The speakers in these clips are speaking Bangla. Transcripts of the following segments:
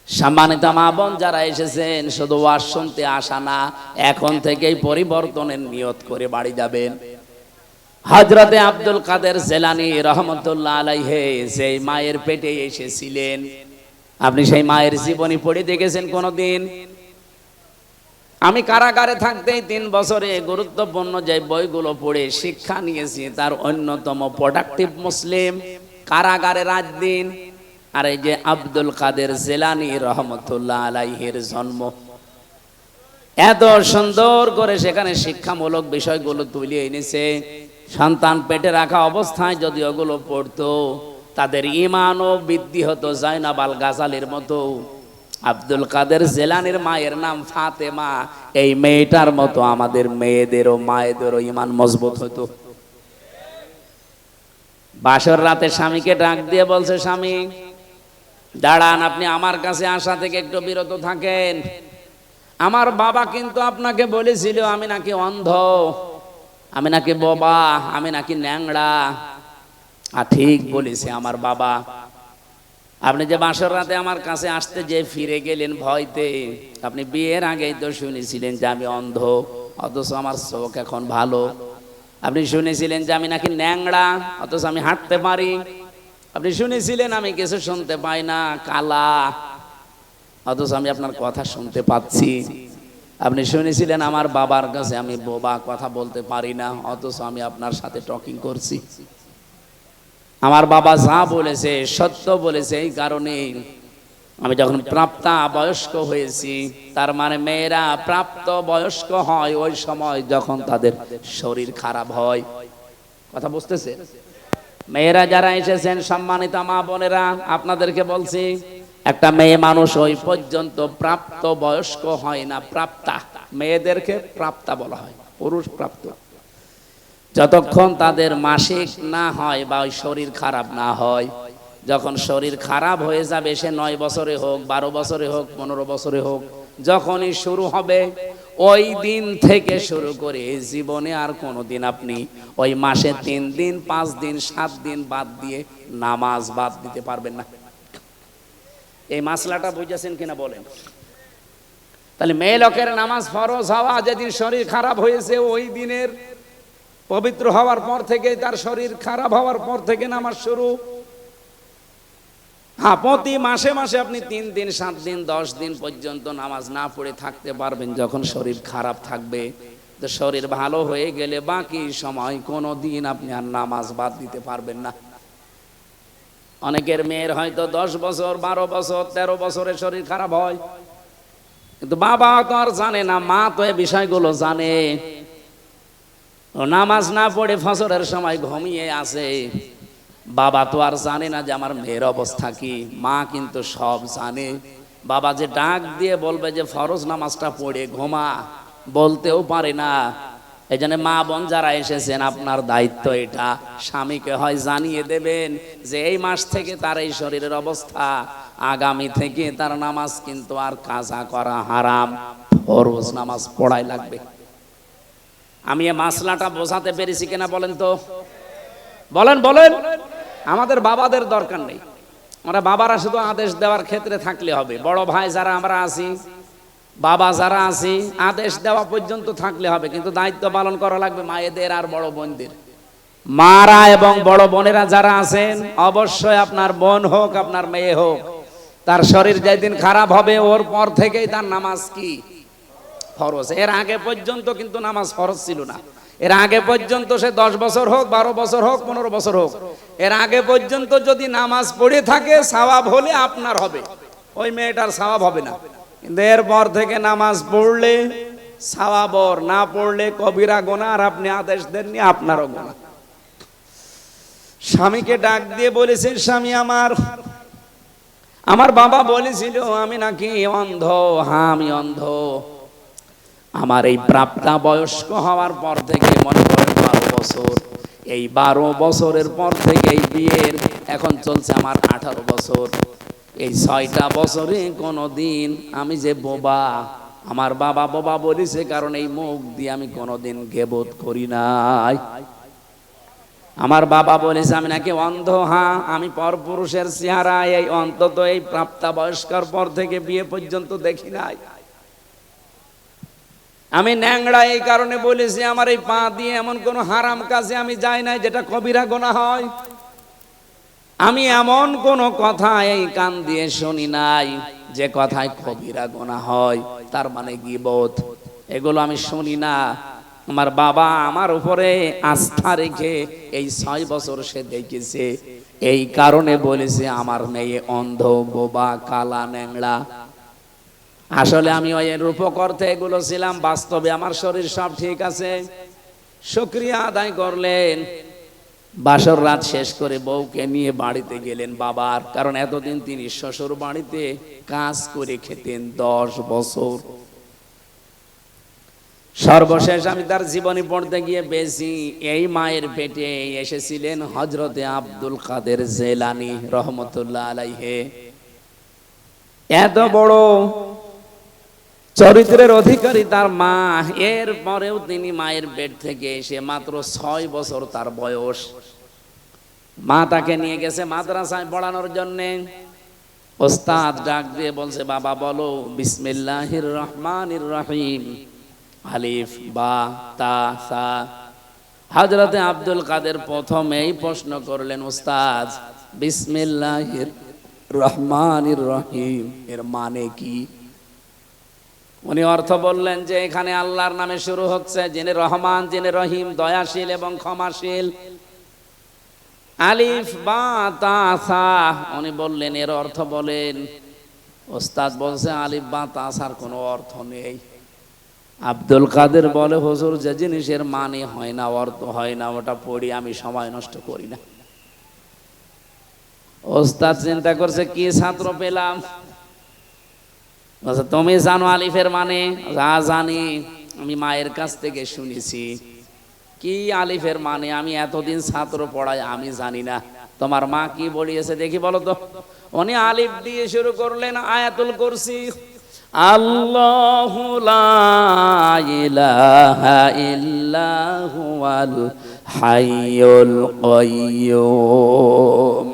সম্মানিত মা বোন যারা এসেছেন, শুধু ওয়াজ শুনতে আসা না, এখন থেকেই পরিবর্তনের নিয়ত করে বাড়ি যাবেন। হযরতে আব্দুল কাদের জিলানী রহমতুল্লাহ আলাইহি যেই মায়ের পেটে এসেছিলেন, আপনি সেই মায়ের জীবনী পড়ে দেখেছেন কোনদিন? আমি কারাগারে থাকতেই 3 বছরে গুরুত্বপূর্ণ যে বইগুলো পড়ে শিক্ষা নিয়েছি, তার অন্যতম প্রোডাক্টিভ মুসলিম কারাগারে রাত দিন। আর এই যে আব্দুল কাদের জিলানী রহমতুল্লাহ আলাইহির জন্ম, এত সুন্দর করে সেখানে শিক্ষামূলক বিষয়গুলো তুলে এনেছে। সন্তান পেটে রাখা অবস্থায় যদি ওগুলো পড়তো, তাদের ঈমানও বৃদ্ধি হতো জাইনাব আল গাজালির মতো। আব্দুল কাদের জিলানীর মায়ের নাম ফাতেমা, এই মেয়েটার মতো আমাদের মেয়েদেরও মায়েদেরও ঈমান মজবুত হতো। বাসর রাতে স্বামীকে ডাক দিয়ে বলছে, স্বামী দাঁড়ান, আপনি আমার কাছে আসা থেকে একটু বিরত থাকেন। আমার বাবা কিন্তু আপনাকে বলেছিল আমি নাকি অন্ধ, আমি নাকি বোবা, আমি নাকি ন্যাংড়া। আর ঠিক বলেছে আমার বাবা। আপনি যে বাসর রাতে আমার কাছে আসতে যে ফিরে গেলেন ভয়তে, আপনি বিয়ের আগেই তো শুনেছিলেন যে আমি অন্ধ, অথচ আমার চোখ এখন ভালো। আপনি শুনেছিলেন যে আমি নাকি ন্যাংড়া, অথচ আমি হাঁটতে পারি। আপনি শুনেছিলেন আমি কিছু শুনতে পাই না, কালা, অথচ আমি আপনার কথা শুনতে পাচ্ছি। আপনি শুনেছিলেন আমার বাবার কাছে আমি বোবা, কথা বলতে পারি না, অথচ আমি আপনার সাথে টকিং করছি। আমার বাবা যা বলেছে সত্য বলেছে, এই কারণে আমি যখন প্রাপ্তা বয়স্ক হয়েছি, তার মানে মেয়েরা প্রাপ্ত বয়স্ক হয় ওই সময় যখন তাদের শরীর খারাপ হয়। কথা বুঝতেছে? মেয়েরা যারা এসেছেন, সম্মানিত মা বোনেরা, আপনাদেরকে বলছি, একটা মেয়ে মানুষ ওই পর্যন্ত প্রাপ্ত বয়স্ক হয় না, প্রাপ্তা। মেয়েদেরকে প্রাপ্তা বলা হয়, পুরুষ প্রাপ্ত। যতক্ষণ তাদের মাসিক না হয় বা ওই শরীর খারাপ না হয়, যখন শরীর খারাপ হয়ে যাবে, সে 9 বছরে হোক, 12 বছরে হোক, 15 বছরে হোক, যখনই শুরু হবে, ওই দিন থেকে শুরু করে জীবনে আর কোনোদিন আপনি ওই মাসে 3 দিন, 5 দিন, 7 দিন বাদ দিয়ে নামাজ বাদ দিতে পারবেন না। এই মাসলাটা বুঝেছেন কিনা বলেন? তাহলে মেয়ে লোকের নামাজ ফরজ হওয়া, যেদিন শরীর খারাপ হয়েছে ওই দিনের পবিত্র হওয়ার পর থেকে, তার শরীর খারাপ হওয়ার পর থেকে নামাজ শুরু। হ্যাঁ, প্রতি মাসে মাসে আপনি 3 দিন, 7 দিন, 10 দিন পর্যন্ত নামাজ না পড়ে থাকতে পারবেন যখন শরীর খারাপ থাকবে। তো শরীর ভালো হয়ে গেলে বাকি সময় কোনো দিন আপনি আর নামাজ বাদ দিতে পারবেন না। অনেকের মেয়ের হয়তো 10 বছর, 12 বছর, 13 বছরে শরীর খারাপ হয়, কিন্তু বাবা তো আর জানে না, মা তো এই বিষয়গুলো জানে। নামাজ না পড়ে ফজরের সময় ঘুমিয়ে আসে, বাবা তো আর জানে না যে আমার মেয়ের অবস্থা কি। মা কিন্তু সব জানে। বাবা যে ডাক দিয়ে বলবে যে ফরজ নামাজটা পড়ে ঘুমা, বলতেও পারে না। এই জন্য মা বোন যারা এসেছেন, আপনার দায়িত্ব এটা, স্বামীকে হয় জানিয়ে দেবেন যে এই মাস থেকে তার এই শরীরের অবস্থা, আগামী থেকে তার নামাজ কিন্তু আর কাজা করা হারাম, ফরজ নামাজ পড়াই লাগবে। আমি এই মাসলাটা বোঝাতে পেরেছি কিনা বলেন তো? বলেন বলেন। আমাদের বাবাদের দরকার নেই, আমরা বাবারা শুধু আদেশ দেওয়ার ক্ষেত্রে থাকলে হবে। বড় ভাই যারা আমরা আছি, বাবা যারা আছি, আদেশ দেওয়া পর্যন্ত থাকলে হবে, কিন্তু দায়িত্ব পালন করা লাগবে মায়েদের আর বড় বোনদের। মারা এবং বড় বোনেরা যারা আছেন, অবশ্যই আপনার বোন হোক, আপনার মেয়ে হোক, তার শরীর যেদিন খারাপ হবে ওর পর থেকেই তার নামাজ কি ফরজ। এর আগে পর্যন্ত কিন্তু নামাজ ফরজ ছিল না। এর আগে পর্যন্ত সে 10 বছর হোক, 12 বছর হোক, 15 বছর হোক, এর আগে পর্যন্ত যদি নামাজ পড়ে থাকে, সওয়াব হলে আপনার হবে, ওই মেয়েটার সওয়াব হবে না। কিন্তু এরপর থেকে নামাজ পড়লে সওয়াব ওর, না পড়লে কবিরা গুনাহ, আর আপনি আদেশ দেননি, আপনারও গুনাহ। স্বামীকে ডাক দিয়ে বলেছেন, স্বামী আমার বাবা বলেছিল আমি নাকি অন্ধ। হ্যাঁ, আমি অন্ধ। আমার এই প্রাপ্তা বয়স্ক হওয়ার পর থেকে মনে করেন 12 বছর, এই 12 বছরের পর থেকে এই বিয়ের এখন চলছে আমার 18 বছর। এই 6টা বছরে কোনোদিন আমি যে বোবা, আমার বাবা বোবা বলেছে কারণ এই মুখ দিয়ে আমি কোনোদিন গীবত করি নাই। আমার বাবা বলেছে আমি নাকি অন্ধ। হ্যাঁ, আমি পরপুরুষের চেহারা এই অন্তত এই প্রাপ্তবয়স্কর পর থেকে বিয়ে পর্যন্ত দেখি নাই। আমি ন্যাংড়া এই কারণে বলেছি আমার এই পা দিয়ে এমন কোন হারাম কাজে আমি যাই নাই যেটা কবিরা গুনাহ হয়। আমি এমন কোন কথা এই কান দিয়ে শুনি নাই যে কথায় কবিরা গুনাহ হয়, তার মানে গীবত, এগুলো আমি শুনি না। আমার বাবা আমার উপরে আস্থা রেখে এই 6 বছর সে দেখেছে, এই কারণে বলেছে আমার মেয়ে অন্ধ, বোবা, কালা, ন্যাংড়া। আসলে আমি ওই রূপকর্তে এগুলো ছিলাম, বাস্তবে আমার শরীর সব ঠিক আছে। শুকরিয়া আদায় করলেন। বাসর রাত শেষ করে বউকে নিয়ে বাড়িতে গেলেন বাবার, কারণ এতদিন তিনি শ্বশুর বাড়িতে কাজ করে খেতেন 10 বছর। সর্বশেষ আমি তার জীবনী পড়তে গিয়ে বেশি এই মায়ের পেটে এসেছিলেন হযরতে আব্দুল কাদের জেলানী রহমতুল্লাহ আলাইহি। এত বড় চরিত্রের অধিকারী তার মা, এর পরেও তিনি মায়ের পেট থেকে এসে মাত্র 6 বছর তার বয়স, মা তাকে নিয়ে গেছে মাদ্রাসায় পড়ানোর জন্য। ওস্তাদ ডাক দিয়ে বলছে বাবা বলো বিসমিল্লাহির রহমানির রহিম, আলিফ বা তা সা। হযরতে আব্দুল কাদের প্রথমেই প্রশ্ন করলেন ওস্তাদ বিসমিল্লাহির রহমানির রহিম এর মানে কি? উনি অর্থ বললেন যে এখানে আল্লাহর নামে শুরু হচ্ছে, যিনি রহমান, যিনি রহিম, দয়াশীল এবং ক্ষমাশীল। আলিফ বা তা সা, উনি বললেন এর অর্থ বলেন। ওস্তাদ বলছে আলিফ বা তা সার কোনো অর্থ নেই। আব্দুল কাদের বলে হুজুর যে জিনিসের মানে হয় না, অর্থ হয় না, ওটা পড়ি আমি সময় নষ্ট করি না। ওস্তাদ চিন্তা করছে কি ছাত্র পেলাম। তুমি জানো আলিফের মানে? যা জানি, আমি মায়ের কাছ থেকে শুনেছি। কি আলিফের মানে? আমি এতদিন ছাত্র পড়াই, আমি জানি না। তোমার মা কি বলিয়েছে দেখি বলো তো। উনি আলিফ দিয়ে শুরু করলেন আয়াতুল কুরসি। আল্লাহু লা ইলাহা ইল্লা হুয়াল হাইয়ুল কাইয়্যুম।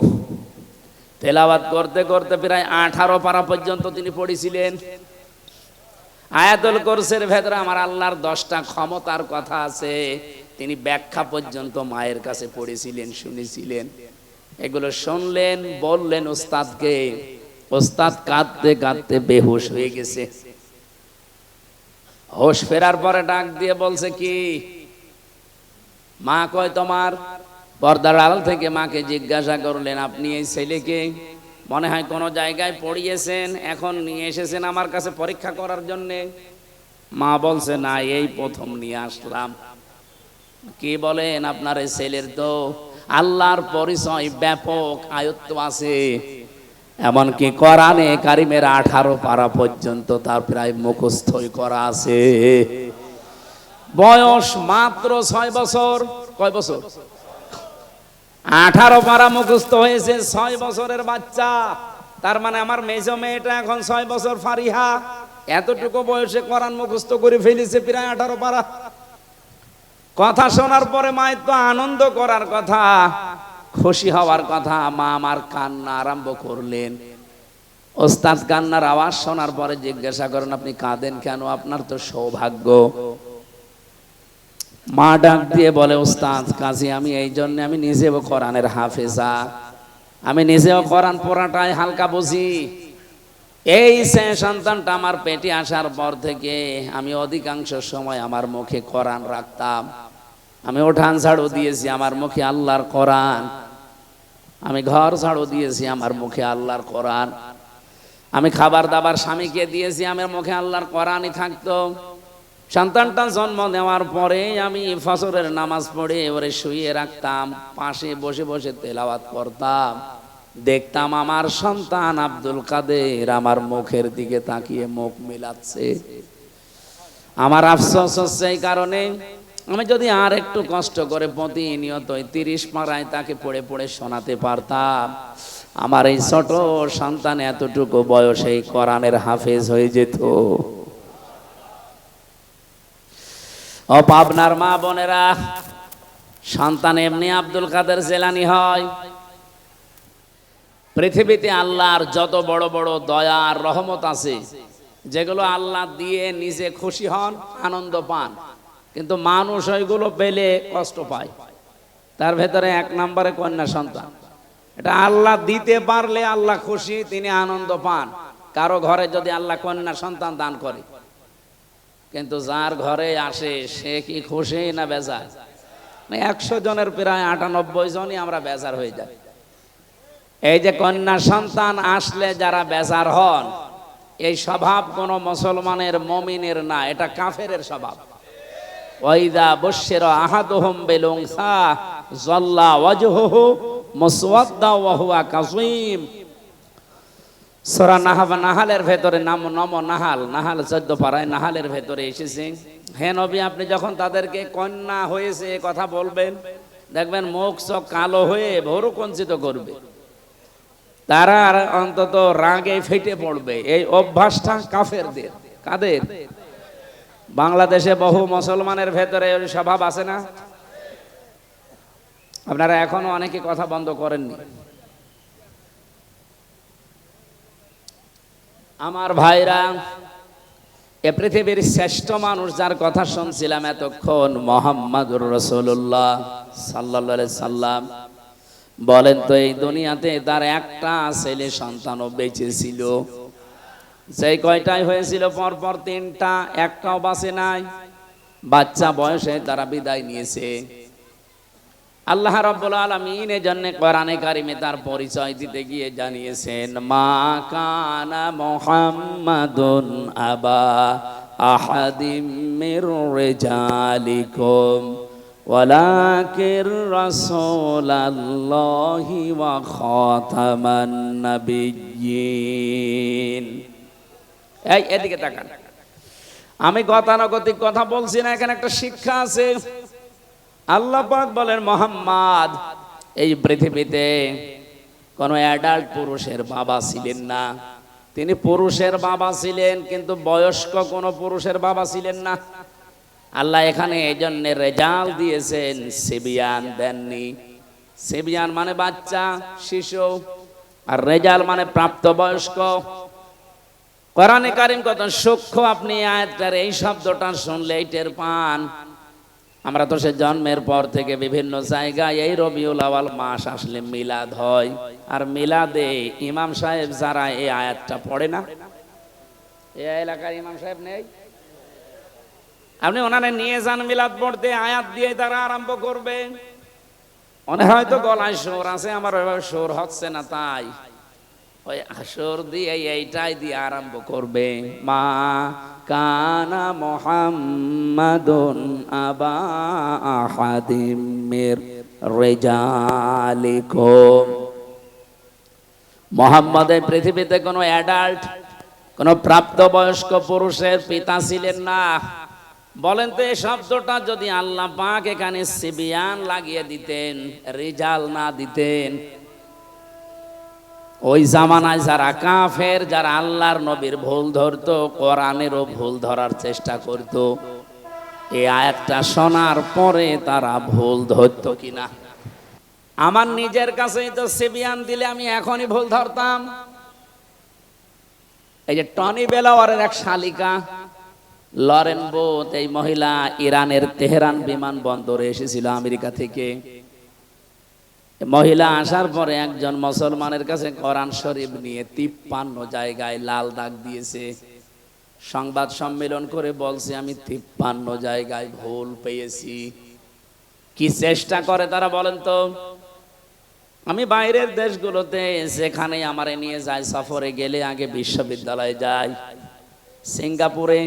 তেলাওয়াত করতে করতে প্রায় 18 পারা পর্যন্ত তিনি পড়েছিলেন। আয়াতুল কুরসির ভেতরে আমার আল্লাহর 10টা ক্ষমতার কথা আছে, তিনি ব্যাখ্যা পর্যন্ত মায়ের কাছে পড়েছিলেন, শুনেছিলেন। এগুলো শুনলেন, বললেন ওস্তাদকে। ওস্তাদ কাঁদতে কাঁদতে বেহুশ হয়ে গেছে। হোশ ফেরার পরে ডাক দিয়ে বলছে কি মা কয় তোমার? পর্দার আড়াল থেকে মাকে জিজ্ঞাসা করলেন আপনি এই ছেলেকে মনে হয় কোনো জায়গায় পড়িয়েছেন, এখন নিয়ে এসেছেন আমার কাছে পরীক্ষা করার জন্যে। মা বলছে না, এই প্রথম নিয়ে আসলাম। কি বলেন? আপনার এই ছেলের তো আল্লাহর পরিচয় ব্যাপক আয়ত্ত আছে, এমনকি কোরআনে কারিমের 18 পারা পর্যন্ত তার প্রায় মুখস্থই করা আছে। বয়স মাত্র 6 বছর। কয় বছর? 18 পারা মুখস্থ হয়েছে 6 বছরের বাচ্চা। তার মানে আমার মেজো মেয়েটা এখন 6 বছর ফারিহা, এতটুকু বয়সে কোরআন মুখস্থ করে ফেলেছে প্রায় 18 পারা। কথা শোনার পরে মায়ের তো আনন্দ করার কথা, খুশি হওয়ার কথা। মা আমার কান্না আরম্ভ করলেন। ওস্তাদ কান্নার আওয়াজ শোনার পরে জিজ্ঞাসা করেন আপনি কাঁদেন কেন? আপনার তো সৌভাগ্য। মা ডাক দিয়ে বলে ওস্তাদ কাজী আমি এই জন্য, আমি নিজেও কোরআনের হাফেজা, আমি নিজেও কোরআন পড়াটাই হালকা বুঝি। এই সন্তানটা আমার পেটে আসার পর থেকে আমি অধিকাংশ সময় আমার মুখে কোরআন রাখতাম। আমি উঠান ঝাড়ু দিয়েছি আমার মুখে আল্লাহর কোরআন, আমি ঘর ঝাড়ু দিয়েছি আমার মুখে আল্লাহর কোরআন, আমি খাবার দাবার স্বামীকে দিয়েছি আমার মুখে আল্লাহর কোরআনই থাকতো। সন্তানটা জন্ম নেওয়ার পরে আমি ফজরের নামাজ পড়ে ওরে শুইয়ে রাখতাম, পাশে বসে বসে তেলাওয়াত করতাম। দেখতাম আমার সন্তান আব্দুল কাদের আমার মুখের দিকে তাকিয়ে মুখ মিলাচ্ছে। আমার আফসোস হচ্ছে এই কারণে, আমি যদি আর একটু কষ্ট করে প্রতিনিয়ত 30 পারায় তাকে পড়ে পড়ে শোনাতে পারতাম, আমার এই ছোট সন্তান এতটুকু বয়সে কোরআনের হাফেজ হয়ে যেত। ও পাবনার মা বোনেরা, সন্তান এমনি আব্দুল কাদের জেলানি হয়। পৃথিবীতে আল্লাহর যত বড় বড় দয়া আর রহমত আছে, যেগুলো আল্লাহ দিয়ে নিজে খুশি হন, আনন্দ পান, কিন্তু মানুষ ওইগুলো পেলে কষ্ট পায়। তার ভেতরে 1 নম্বরে কন্যা সন্তান। এটা আল্লাহ দিতে পারলে আল্লাহ খুশি, তিনি আনন্দ পান। কারো ঘরে যদি আল্লাহ কন্যা সন্তান দান করে, কিন্তু যার ঘরে আসে সে কি খুশি না বেজার? 100 জনের প্রায় 98 জনই আমরা বেজার হয়ে যাই। এই যে কন্যা সন্তান আসলে যারা বেজার হন, এই স্বভাব কোন মুসলমানের, মুমিনের না, এটা কাফেরের স্বভাব। ওয়াইদা বুশিরা আহাদুহুম বিল উনসা যাল্লা ওয়াজহুহু মুসওয়াদ্দা ওয়া হুয়া কাযীম। সূরা নাহালের ভেতরে নাহাল 14 পারায় নাহালের ভেতরে এসেছে, হে নবী আপনি যখন তাদেরকে কন্যা হয়েছে কথা বলবেন, দেখবেন মুখ চোখ কালো হয়ে ভোরু কঞ্চিত করবে, তারা অন্তত রাগে ফেটে পড়বে। এই অভ্যাসটা কাফেরদের। কাদের? বাংলাদেশে বহু মুসলমানের ভেতরে ওই স্বভাব আছে না? আপনারা এখনো অনেকে কথা বন্ধ করেননি। আমার ভাইরা, এ পৃথিবীর শ্রেষ্ঠ মানুষ যার কথা শুনছিলাম এতক্ষণ, মুহাম্মাদুর রাসূলুল্লাহ সাল্লাল্লাহু আলাইহি সাল্লাম, বলেন তো এই দুনিয়াতে তার একটা ছেলে সন্তানও বেঁচে ছিল। সেই কয়টাই হয়েছিল পরপর 3টা, একটাও বাঁচে নাই। বাচ্চা বয়সে তারা বিদায় নিয়েছে। আল্লাহ রাব্বুল আলামিন এজন্য কোরআনে কারিমে তার পরিচয় দিতে গিয়ে জানিয়েছেন, মা কানা মুহাম্মাদুন আবা আহাদিম মির রিজালিকুম ওয়ালাকির রাসূলুল্লাহি ওয়া খাতামান নাবিয়্যিন। এই এদিকে তাকান, আমি গতানুগতিক কথা বলছি না, এখানে একটা শিক্ষা আছে। আল্লাহ পাক বলেন, মুহাম্মদ এই পৃথিবীতে কোন অ্যাডাল্ট পুরুষের বাবা ছিলেন না। তিনি পুরুষের বাবা ছিলেন, কিন্তু বয়স্ক কোন পুরুষের বাবা ছিলেন না। আল্লাহ এখানে এই জন্য রেজাল দিয়েছেন, সিবিয়ান দেননি। সিবিয়ান মানে বাচ্চা, শিশু, আর রেজাল মানে প্রাপ্তবয়স্ক। কোরআনে কারিম কত সূক্ষ্ম, আপনি আয়াতটার এই শব্দটা শুনলে টের পান। আমরা তো সে জন্মের পর থেকে বিভিন্ন জায়গায় এই রবিউল আউয়াল মাস আসলে মিলাদ হয়, আর মিলাদে ইমাম সাহেব যারা এই আয়াতটা পড়ে না, এই এলাকার ইমাম সাহেব নেই, আপনি ওনারা নিয়ে যান মিলাদ পড়তে, আয়াত দিয়ে তারা আরম্ভ করবে। মনে হয়তো গলায় সুর আছে, আমার ওইভাবে সুর হচ্ছে না, তাই ওই আসর দিয়ে এইটাই দিয়ে আরম্ভ করবে, মা কানা মুহাম্মাদুন আবা আহাদিম মির রিজালিকুম। মুহাম্মদ এই পৃথিবীতে কোনো অ্যাডাল্ট, কোনো প্রাপ্তবয়স্ক পুরুষের পিতা ছিলেন না। বলেন তো এই শব্দটা যদি আল্লাহ পাক এখানে সিবিয়ান লাগিয়ে দিতেন, রিজাল না দিতেন, ওই জামানায় যারা কাফের, যারা আল্লাহর নবীর ভুল ধরতো, কোরআনেরও ভুল ধরার চেষ্টা করত, এই আয়াতটা শোনার পরে তারা ভুল ধরতো কিনা? আমার নিজের কাছেই তো সিবিয়ান দিলে আমি এখনই ভুল ধরতাম। এই যে টনি বেলাওয়ারের এক শালিকা লরেন বোথ, এই মহিলা ইরানের তেহরান বিমানবন্দরে এসেছিল আমেরিকা থেকে। মহিলা আসার পরে একজন মুসলমানের কাছে কোরআন শরীফ নিয়ে 53 জায়গায় লাল দাগ দিয়েছে। সংবাদ সম্মেলন করে বলছে, আমি 53 জায়গায় ভুল পেয়েছি। কি চেষ্টা করে তারা বলেন তো? আমি বাইরের দেশগুলোতে যেখানে আমারে নিয়ে যায়, সফরে গেলে আগে বিশ্ববিদ্যালয়ে যাই, সিঙ্গাপুরে,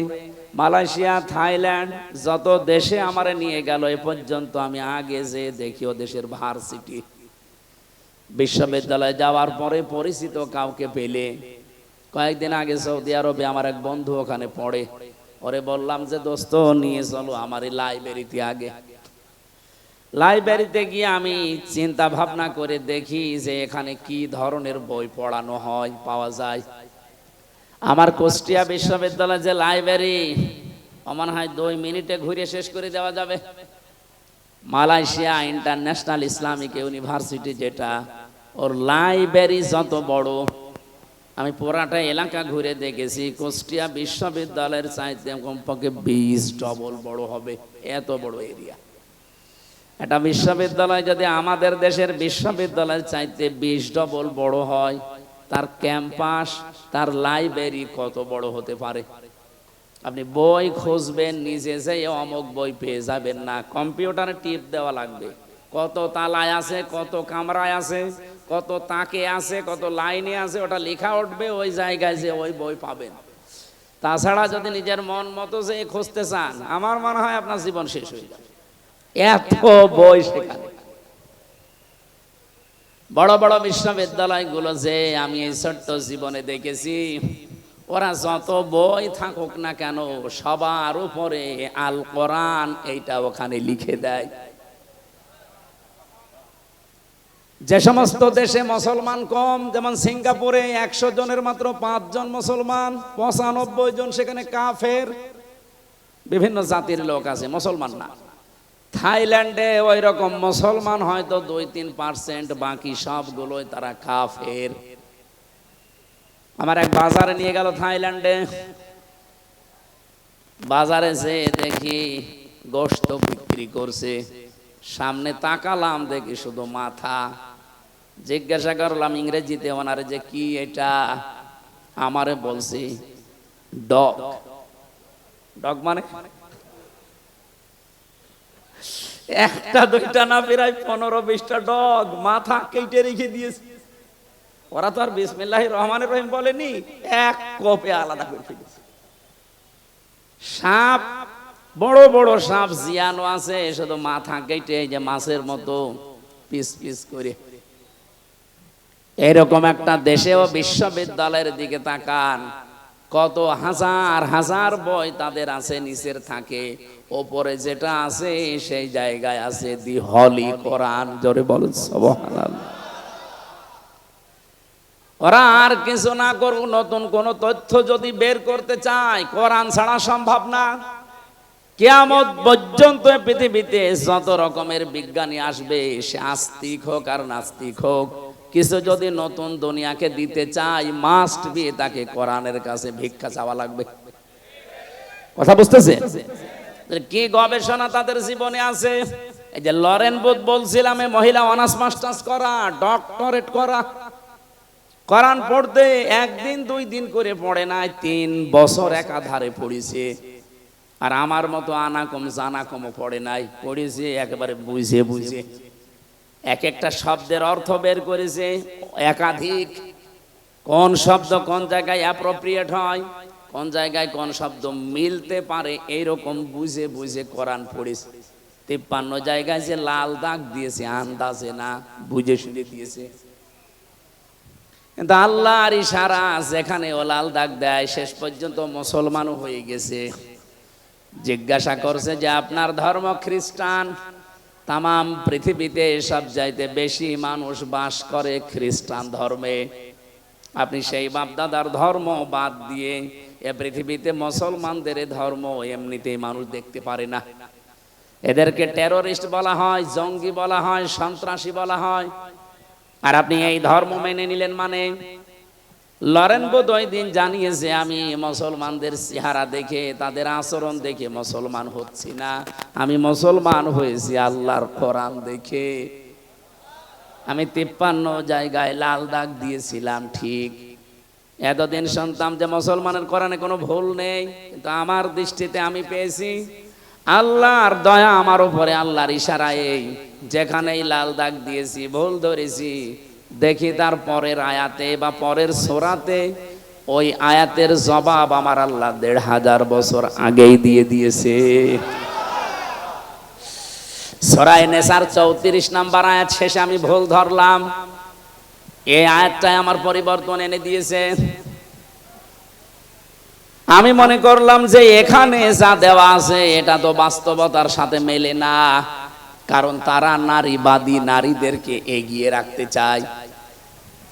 মালয়েশিয়া, থাইল্যান্ড, যত দেশে আমারে নিয়ে গেল এ পর্যন্ত আমি আগে যে দেখি ও দেশের ভার্সিটি, বিশ্ববিদ্যালয়ে যাওয়ার পরে পরিচিত কাউকে পেলে, কয়েকদিন আগে সৌদি আরবে আমার এক বন্ধু ওখানে পড়ে, ওরে বললাম যে দোস্ত নিয়ে চলো আমার এই লাইব্রেরিতে। আগে লাইব্রেরিতে গিয়ে আমি চিন্তা ভাবনা করে দেখি যে এখানে কি ধরনের বই পড়ানো হয়, পাওয়া যায়। আমার কুষ্টিয়া বিশ্ববিদ্যালয় যে লাইব্রেরি, মনে হয় 2 মিনিটে ঘুরে শেষ করে দেওয়া যাবে। মালয়েশিয়া ইন্টারন্যাশনাল ইসলামিক ইউনিভার্সিটি, যেটা ওর লাইব্রেরি যত বড়, আমি পুরাটা এলাকা ঘুরে দেখেছি, কুষ্টিয়া বিশ্ববিদ্যালয়ের চাইতে কমপক্ষে 20 ডবল বড় হবে, এত বড় এরিয়া। একটা বিশ্ববিদ্যালয় যদি আমাদের দেশের বিশ্ববিদ্যালয়ের চাইতে 20 ডবল বড় হয়, তার ক্যাম্পাস, তার লাইব্রেরি কত বড় হতে পারে? আপনি বই খুঁজবেন, নিজে যেয়ে অমুক বই পেয়ে যাবেন না, কম্পিউটারে টিপ দেওয়া লাগবে, কত তালায় আছে, কত কামরায় আছে, কত তাকে আছে, কত লাইনে আছে, ওটা লেখা উঠবে, ওই জায়গায় যে ওই বই পাবেন। তাছাড়া যদি নিজের মন মতো যে খুঁজতে চান, আমার মনে হয় আপনার জীবন শেষ হয়ে যাবে, এত বই সেখানে। বড় বড় বিশ্ববিদ্যালয়গুলো যে আমি এই ছোট্ট জীবনে দেখেছি, ওরা যত বই থাকুক না কেন, সবার উপরে আল কোরআন এইটা ওখানে লিখে দেয়। যে সমস্ত দেশে মুসলমান কম, যেমন সিঙ্গাপুরে 100 জনের মাত্র 5 জন মুসলমান, 95 জন সেখানে কাফের, বিভিন্ন জাতির লোক আছে, মুসলমান না। থাইল্যান্ডে ওই রকম মুসলমান হয়তো 2-3%, বাকি সবগুলোই তারা কাফের। আমার এক বাজারে নিয়ে গেল থাইল্যান্ডে, বাজারে যে দেখি গোশত বিক্রি করছে, সামনে তাকালাম, দেখি শুধু মাথা। জিজ্ঞাসা করলাম ইংরেজিতে ওনারে যে কি এটা, আমারে বলছি ডগ। ডগ মানে একটা দুইটা না, প্রায় 15-20টা ডগ মাথা কেটে রেখে দিয়েছে। ওরা তো আর বিসমিল্লাহির রহমানির রহিম বলেনি, এক কোপে আলাদা করে ফেলেছে। সাপ, বড় বড় সাপ জিয়ানো আছে, শুধু মাথা কেটে যে মাছের মতো পিস পিস করে। এরকম একটা দেশেও বিশ্ববিদ্যালয়ের দিকে তাকান, কত হাজার হাজার বই তাদের আছে, নিচের থাকে, ওপরে যেটা আছে সেই জায়গায় আছে দি হলি কোরআন। জোরে বলুন সুবহানাল্লাহ। ওরা আর কিছু না করুক, নতুন কোন তথ্য যদি বের করতে চায়, কোরআন ছাড়া সম্ভব না। কিয়ামত পর্যন্ত পৃথিবীতে যত রকমের বিজ্ঞানী আসবে, সে আস্তিক হোক আর নাস্তিক হোক, কিছু যদি নতুন দুনিয়াকে দিতে চায়, মাস্ট বি তাকে কোরআনের কাছে ভিক্ষা চাওয়া লাগবে। কথা বুঝতেছে? কি গবেষণা তাদের জীবনে আছে। এই যে লরেন বুথ বলছিলাম, মহিলা অনার্স মাস্টার্স করা, ডক্টরেট করা, কোরআন পড়তে 1 দিন 2 দিন করে পড়ে নাই, 3 বছর একাধারে পড়েছে। আর আমার মতো আনাকম জানাকমও পড়ে নাই, পড়েছে একেবারে বুঝে বুঝে। এক একটা শব্দের অর্থ বের করেছে, একাধিক, কোন শব্দ কোন জায়গায় অ্যাপ্রোপ্রিয়েট হয়, কোন জায়গায় কোন শব্দ মিলতে পারে, এইরকম বুঝে বুঝে কোরআন পড়েছে। 53 জায়গায় যে লাল দাগ দিয়েছে, আন্দাজে না, বুঝে শুনে দিয়েছে। কিন্তু আল্লাহর ইশারা, যেখানে ও লাল দাগ দেয়, শেষ পর্যন্ত মুসলমানও হয়ে গেছে। জিজ্ঞাসা করছে যে আপনার ধর্ম খ্রিস্টান, তামাম পৃথিবীতে সব চাইতে বেশি মানুষ বাস করে খ্রিস্টান ধর্মে, আপনি সেই বাপদাদার ধর্ম বাদ দিয়ে এ পৃথিবীতে মুসলমানদের ধর্ম এমনিতেই মানুষ দেখতে পারে না। এদেরকে টেরোরিস্ট বলা হয়, জঙ্গি বলা হয়, সন্ত্রাসী বলা হয়। আর আপনি এই ধর্ম মেনে নিলেন মানে? লরেন বুথ ওই দিন জানিয়েছে, আমি মুসলমানদের চেহারা দেখে, তাদের আচরণ দেখে মুসলমান হচ্ছি না, আমি মুসলমান হয়েছি আল্লাহর কোরআন দেখে। আমি 53 জায়গায় লাল দাগ দিয়েছিলাম, ঠিক। এতদিন শুনতাম যে মুসলমানের কোরআনে কোনো ভুল নেই, কিন্তু আমার দৃষ্টিতে আমি পেয়েছি আল্লাহর দয়া আমার উপরে, আল্লাহর ইশারায় যেখানেই লাল দাগ দিয়েছি, ভুল ধরেছি, দেখি তার পরের আয়াতে বা পরের সূরাতে ওই আয়াতের জবাব আমার আল্লাহ 1500 বছর আগেই দিয়ে দিয়েছে। সূরা নেসার 34 নম্বর আয়াত শেষে আমি ভুল ধরলাম, এই আয়াতটাই আমার পরিবর্তন এনে দিয়েছে। আমি মনে করলাম যে এখানে যা দেওয়া আছে এটা তো বাস্তবতার সাথে মেলে না, কারণ তারা নারীবাদী, নারীদেরকে এগিয়ে রাখতে চায়।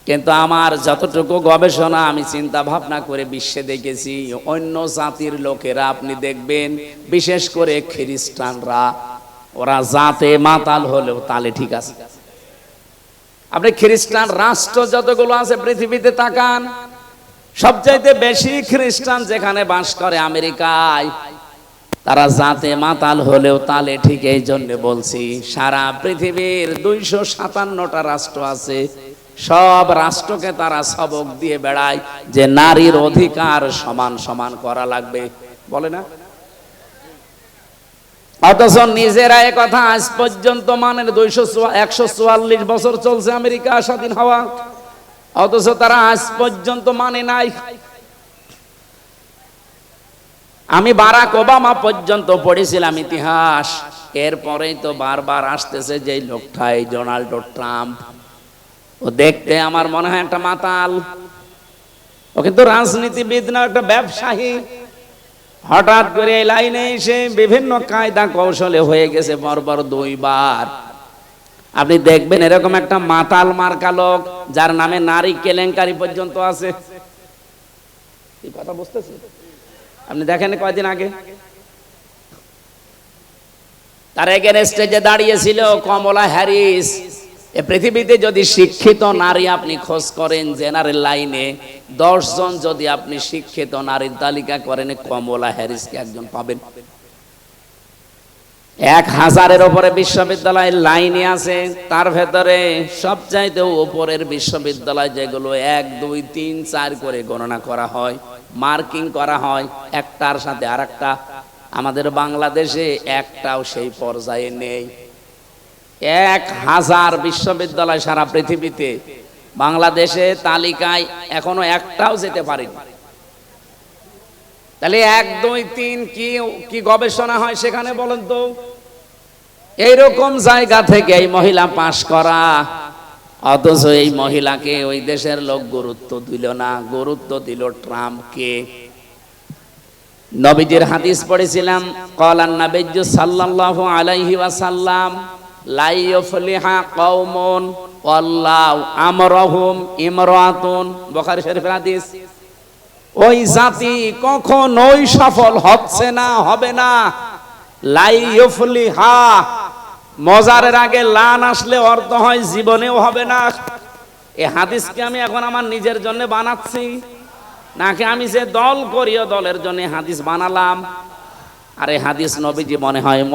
কিন্তু আমার যতটুকু গবেষণা, আমি চিন্তা ভাবনা করে বিশ্বে দেখেছি, অন্য জাতির লোকেরা আপনি দেখবেন, বিশেষ করে খ্রিস্টানরা, ওরা জাতে মাতাল হলেও তালে ঠিক আছে। আপনি খ্রিস্টান রাষ্ট্র যতগুলো আছে পৃথিবীতে তাকান, সবচাইতে বেশি খ্রিস্টান যেখানে বাস করে আমেরিকায়, তারা জাতে মাতাল হলেও তালে ঠিক। এই জন্য বলছি সারা পৃথিবীর 257টা রাষ্ট্র আছে, সব রাষ্ট্রকে তারা সবক দিয়ে বেড়ায় যে নারীর অধিকার সমান সমান করা লাগবে, বলে না? অথচ নিজেরা এ কথা আজ পর্যন্ত মানেন। 144 বছর চলছে আমেরিকা স্বাধীন হওয়া, অথচ তারা আজ পর্যন্ত মানে নাই। আমি বারাক ওবামা পর্যন্ত পড়েছিলাম ইতিহাস, এরপরেই তো বারবার আসতেছে যে লোকটা, এই ডোনাল্ড ট্রাম্প। ও দেখতে আমার মনে হয় একটা মাতাল, ও কিন্তু রাজনীতিবিদ না, একটা ব্যবসায়ী। হঠাৎ করে এই লাইনে এসে বিভিন্ন কায়দা কৌশলে হয়ে গেছে পরপর 2 বার। আপনি দেখবেন এরকম একটা মাতাল মার্কা লোক যার নামে নারী কেলেঙ্কারি পর্যন্ত আছে। এই কথা বুঝতেছেন? আপনি দেখেন কয়েকদিন আগে তার এগেনস্টে যে দাঁড়িয়েছিল কমলা হ্যারিস। এ পৃথিবীতে যদি শিক্ষিত নারী আপনি খোঁজ করেন জেনারেল লাইনে, 10 জন যদি আপনি শিক্ষিত নারীর তালিকা করেন, কমলা হ্যারিসকে একজন পাবেন। 1000-এর উপরে বিশ্ববিদ্যালয়ের লাইনে আছে, তার ভেতরে সবচাইতে উপরের বিশ্ববিদ্যালয় যেগুলো 1, 2, 3, 4 করে গণনা করা হয়, মার্কিং করা হয় একটার সাথে আরেকটা। আমাদের বাংলাদেশে একটাও সেই পর্যায়ে নেই। 1000 বিশ্ববিদ্যালয় সারা পৃথিবীতে, বাংলাদেশে তালিকায় এখনো একটাও যেতে পারেনি। তাহলে 1, 2, 3 কি গবেষণা হয় সেখানে বলেন তো? এইরকম জায়গা থেকে এই মহিলা পাশ করা, অথচ এই মহিলাকে ওই দেশের লোক গুরুত্ব দিল না, গুরুত্ব দিল ট্রাম্পকে। নবীজির হাদিস পড়েছিলাম, ক্বালান নবী সাল্লাল্লাহু আলাইহি ওয়াসাল্লাম, লা ইউফলিহা কওমুন ওয়াল্লাহু আমরহুম ইমরাতুন। বুখারী শরীফের হাদিস। ওই জাতি কখনোই সফল হচ্ছে না, হবে না। লা ইউফলিহা, মজারের আগে লান আসলে অর্থ হয় জীবনেও হবে না। এই হাদিসকে আমি এখন আমার নিজের জন্য বানাচ্ছি, নাকি আমি যে দল করি ও দলের জন্য হাদিস বানালাম? আর এই হাদিস নবীজি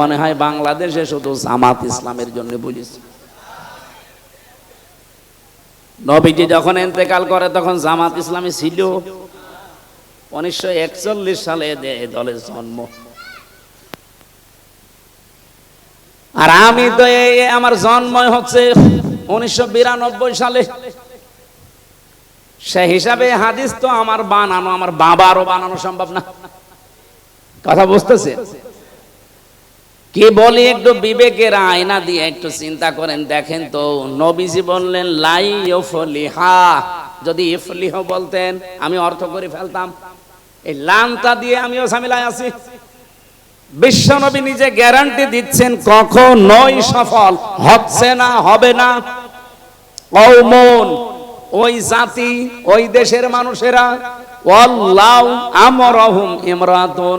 মনে হয় বাংলাদেশে শুধু জামাত ইসলামের জন্য বলেছে। নবীজি যখন ইন্তেকাল করে তখন জামাত ইসলামী ছিল। 1941 সালে এই দলের জন্ম। আর আমি তো আমার জন্ম হচ্ছে 1992 সালে। সে হিসাবে হাদিস তো আমার বানানো, আমার বাবারও বানানো সম্ভব না। কথা বুঝতেছে? কি বলি, একটু বিবেকের আয়না দিয়ে একটু চিন্তা করেন, দেখেন তো। নবীজি বললেন লাই ইফলিহা, যদি ইফলিহ বলতেন আমি অর্থ করে ফেলতাম। এই লামটা দিয়ে আমিও ঝামেলায় আছি। বিশ্ব নবী নিজে গ্যারান্টি দিচ্ছেন কখনোই সফল হচ্ছে না, হবে না। কওমুন, ওই জাতি, ওই দেশের মানুষেরা, ওয়াল্লাহু আমরহুম ইমরাতুন,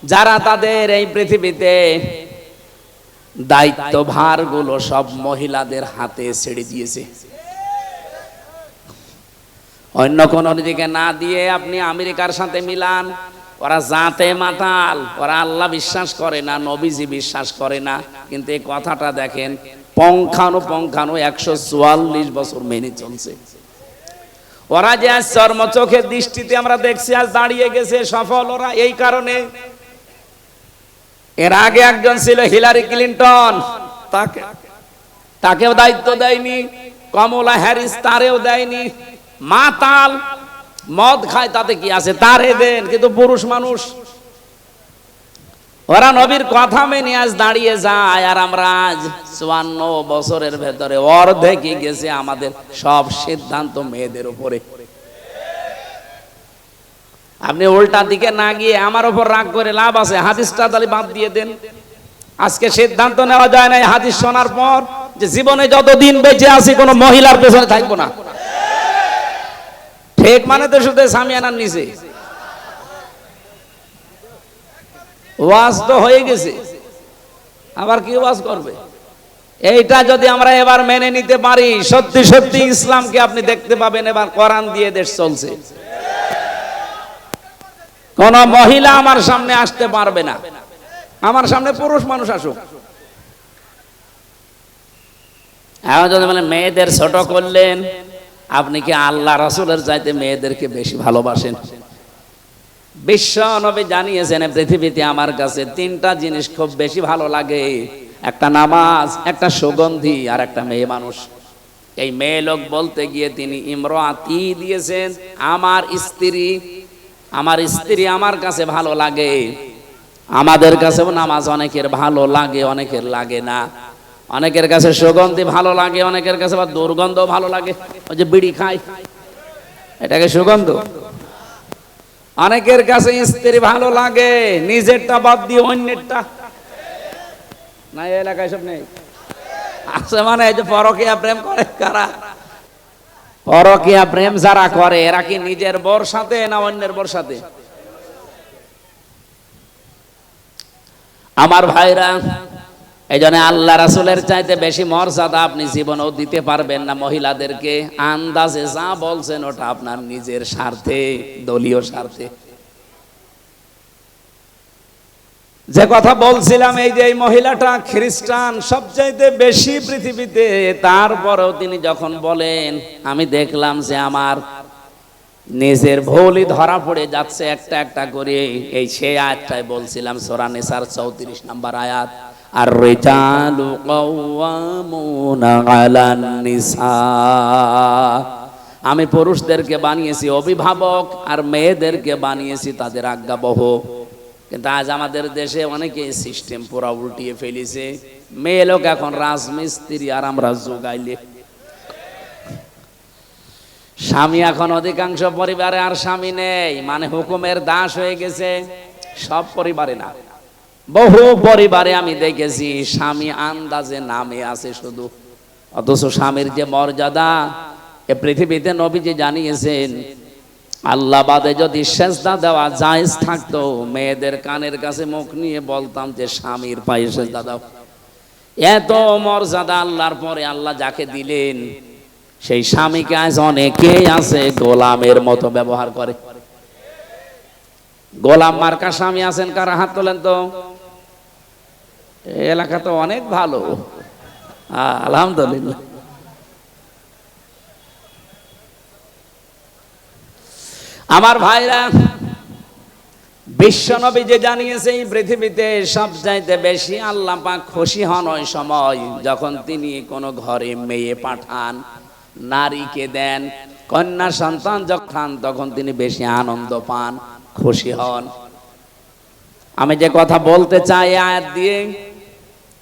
যারা তাদের এই পৃথিবীতে দায়িত্বভার গুলো সব মহিলাদের হাতে ছেড়ে দিয়েছে। অন্য কোন দিকে না দিয়ে আপনি আমেরিকার সাথে মিলান, ওরা জাতে মাতাল, ওরা আল্লাহ বিশ্বাস করে না, নবীজি বিশ্বাস করে না। কিন্তু এই কথাটা দেখেন, পঙ্খানো 144 বছর মেনে চলছে। ওরা যে আজ চর্ম চোখের দৃষ্টিতে আমরা দেখছি আজ দাঁড়িয়ে গেছে সফল, ওরা এই কারণে। এর আগে একজন ছিল হিলারি ক্লিনটন, তাকেও দায়িত্ব দেয়নি। কমলা হ্যারিস, তারেও দেয়নি। মাতাল, মদ খায়, তাতে কি আছে, তারে দেন, কিন্তু পুরুষ মানুষ। ওরা নবীর কথা মেনে আজ দাঁড়িয়ে যায়, আর আমরা আজ 54 বছরের ভেতরে অর্ধেকই গেছে আমাদের সব সিদ্ধান্ত মেয়েদের উপরে। আপনি উল্টা দিকে না গিয়ে আমার উপর রাগ করে লাভ আছে? হাদিসটা তাহলে বাদ দিয়ে দেন। আজকে সিদ্ধান্ত নেওয়া যায় না হাদিস শোনার পর যে জীবনে যতদিন বেঁচে আছি কোনো মহিলার পেছনে থাকবো না। ঠিক মানে তো শুধু সামিয়ানার নিচে ওয়াজ তো হয়ে গেছে। আবার কি ওয়াজ করবে? এইটা যদি আমরা এবার মেনে নিতে পারি, সত্যি সত্যি ইসলামকে আপনি দেখতে পাবেন এবার কোরআন দিয়ে দেশ চলছে। কোন মহিলা আমার সামনে আসতে পারবে না, আমার সামনে পুরুষ মানুষ আসুক। এখন যদি বলেন মেয়েদের ছোট করলেন, আপনি কি আল্লাহ রাসূলের চাইতে মেয়েদেরকে বেশি ভালোবাসেন? বিশ্ব নবী জানিয়েছেন পৃথিবীতে আমার কাছে তিনটা জিনিস খুব বেশি ভালো লাগে, একটা নামাজ, একটা সুগন্ধি, আর একটা মেয়ে মানুষ। এই মেয়ে লোক বলতে গিয়ে তিনি ইমরাতি দিয়েছেন, আমার স্ত্রী। আমার স্ত্রী আমার কাছে ভালো লাগে। আমাদের কাছেও নামাজ অনেকের ভালো লাগে, অনেকের লাগে না। অনেকের কাছে সুগন্ধি ভালো লাগে, অনেকের কাছে আবার দুর্গন্ধ ভালো লাগে। ওই যে বিড়ি খায়, এটাকে সুগন্ধ। অনেকের কাছে স্ত্রী ভালো লাগে, নিজেরটা বাদ দিয়ে অন্যেরটা। না এই এলাকায় সব নেই আছে, মানে এই যে পরকীয়া প্রেম করে কারা? পরকীয়া প্রেম যারা করে এরা কি নিজের বর সাথে না অন্যের বর সাথে? আমার ভাইরা, এই জন্য আল্লাহ রাসূলের চাইতে বেশি মর্যাদা আপনি জীবনেও দিতে পারবেন না মহিলাদেরকে। আন্দাজে যা বলছেন ওটা আপনার নিজের স্বার্থে, দলীয় স্বার্থে। যে কথা বলছিলাম, এই যে এই মহিলাটা খ্রিস্টান সবচাইতে বেশি পৃথিবীতে, তারপরেও তিনি যখন বলেন আমি দেখলাম যে আমার নিজের ভুলই ধরা পড়ে যাচ্ছে একটা একটা করে, এই সেই আয়াতটাই বলছিলাম, সূরা নিসার 34 নম্বর আয়াত, আর রিজালু কাওয়ামুনা আলান নিসা। আমি পুরুষদেরকে বানিয়েছি অভিভাবক আর মেয়েদেরকে বানিয়েছি তাদের আজ্ঞাবহ। কিন্তু আজ আমাদের দেশে অনেকে সিস্টেম পুরা উল্টিয়ে ফেলেছে। মেয়ে লোক এখন রাজমিস্ত্রি আর আমরা যোগাইলে। স্বামী এখন অধিকাংশ পরিবারে আর স্বামী নেই, মানে হুকুমের দাস হয়ে গেছে। সব পরিবারে না, বহু পরিবারে আমি দেখেছি স্বামী আন্দাজে নামে আছে শুধু, অথচ স্বামীর যে মর্যাদা এ পৃথিবীতে নবীজি জানিয়েছেন। আল্লাহ বাদে যদি সেজদা দেওয়া জায়েজ থাকতো, মেয়েদের কানের কাছে মুখ নিয়ে বলতাম যে স্বামীর পায়ে সেজদা দাও। এত মর্যাদা আল্লাহর পরে আল্লাহ যাকে দিলেন, সেই স্বামীকে আজ অনেকেই আছে গোলামের মতো ব্যবহার করে। গোলাম মার্কা স্বামী আছেন কারা? হাত তোলেন তো। এলাকা তো অনেক ভালো, আলহামদুলিল্লাহ। আমার ভাইরা, বিশ্বনবী যে জানিয়েছে এই পৃথিবীতে সবচাইতে বেশি আল্লাহ পাক খুশি হন ওই সময় যখন তিনি কোনো ঘরে মেয়ে পাঠান, নারীকে দেন, কন্যা সন্তান যখন, তখন তিনি বেশি আনন্দ পান, খুশি হন। আমি যে কথা বলতে চাই আয়াত দিয়ে,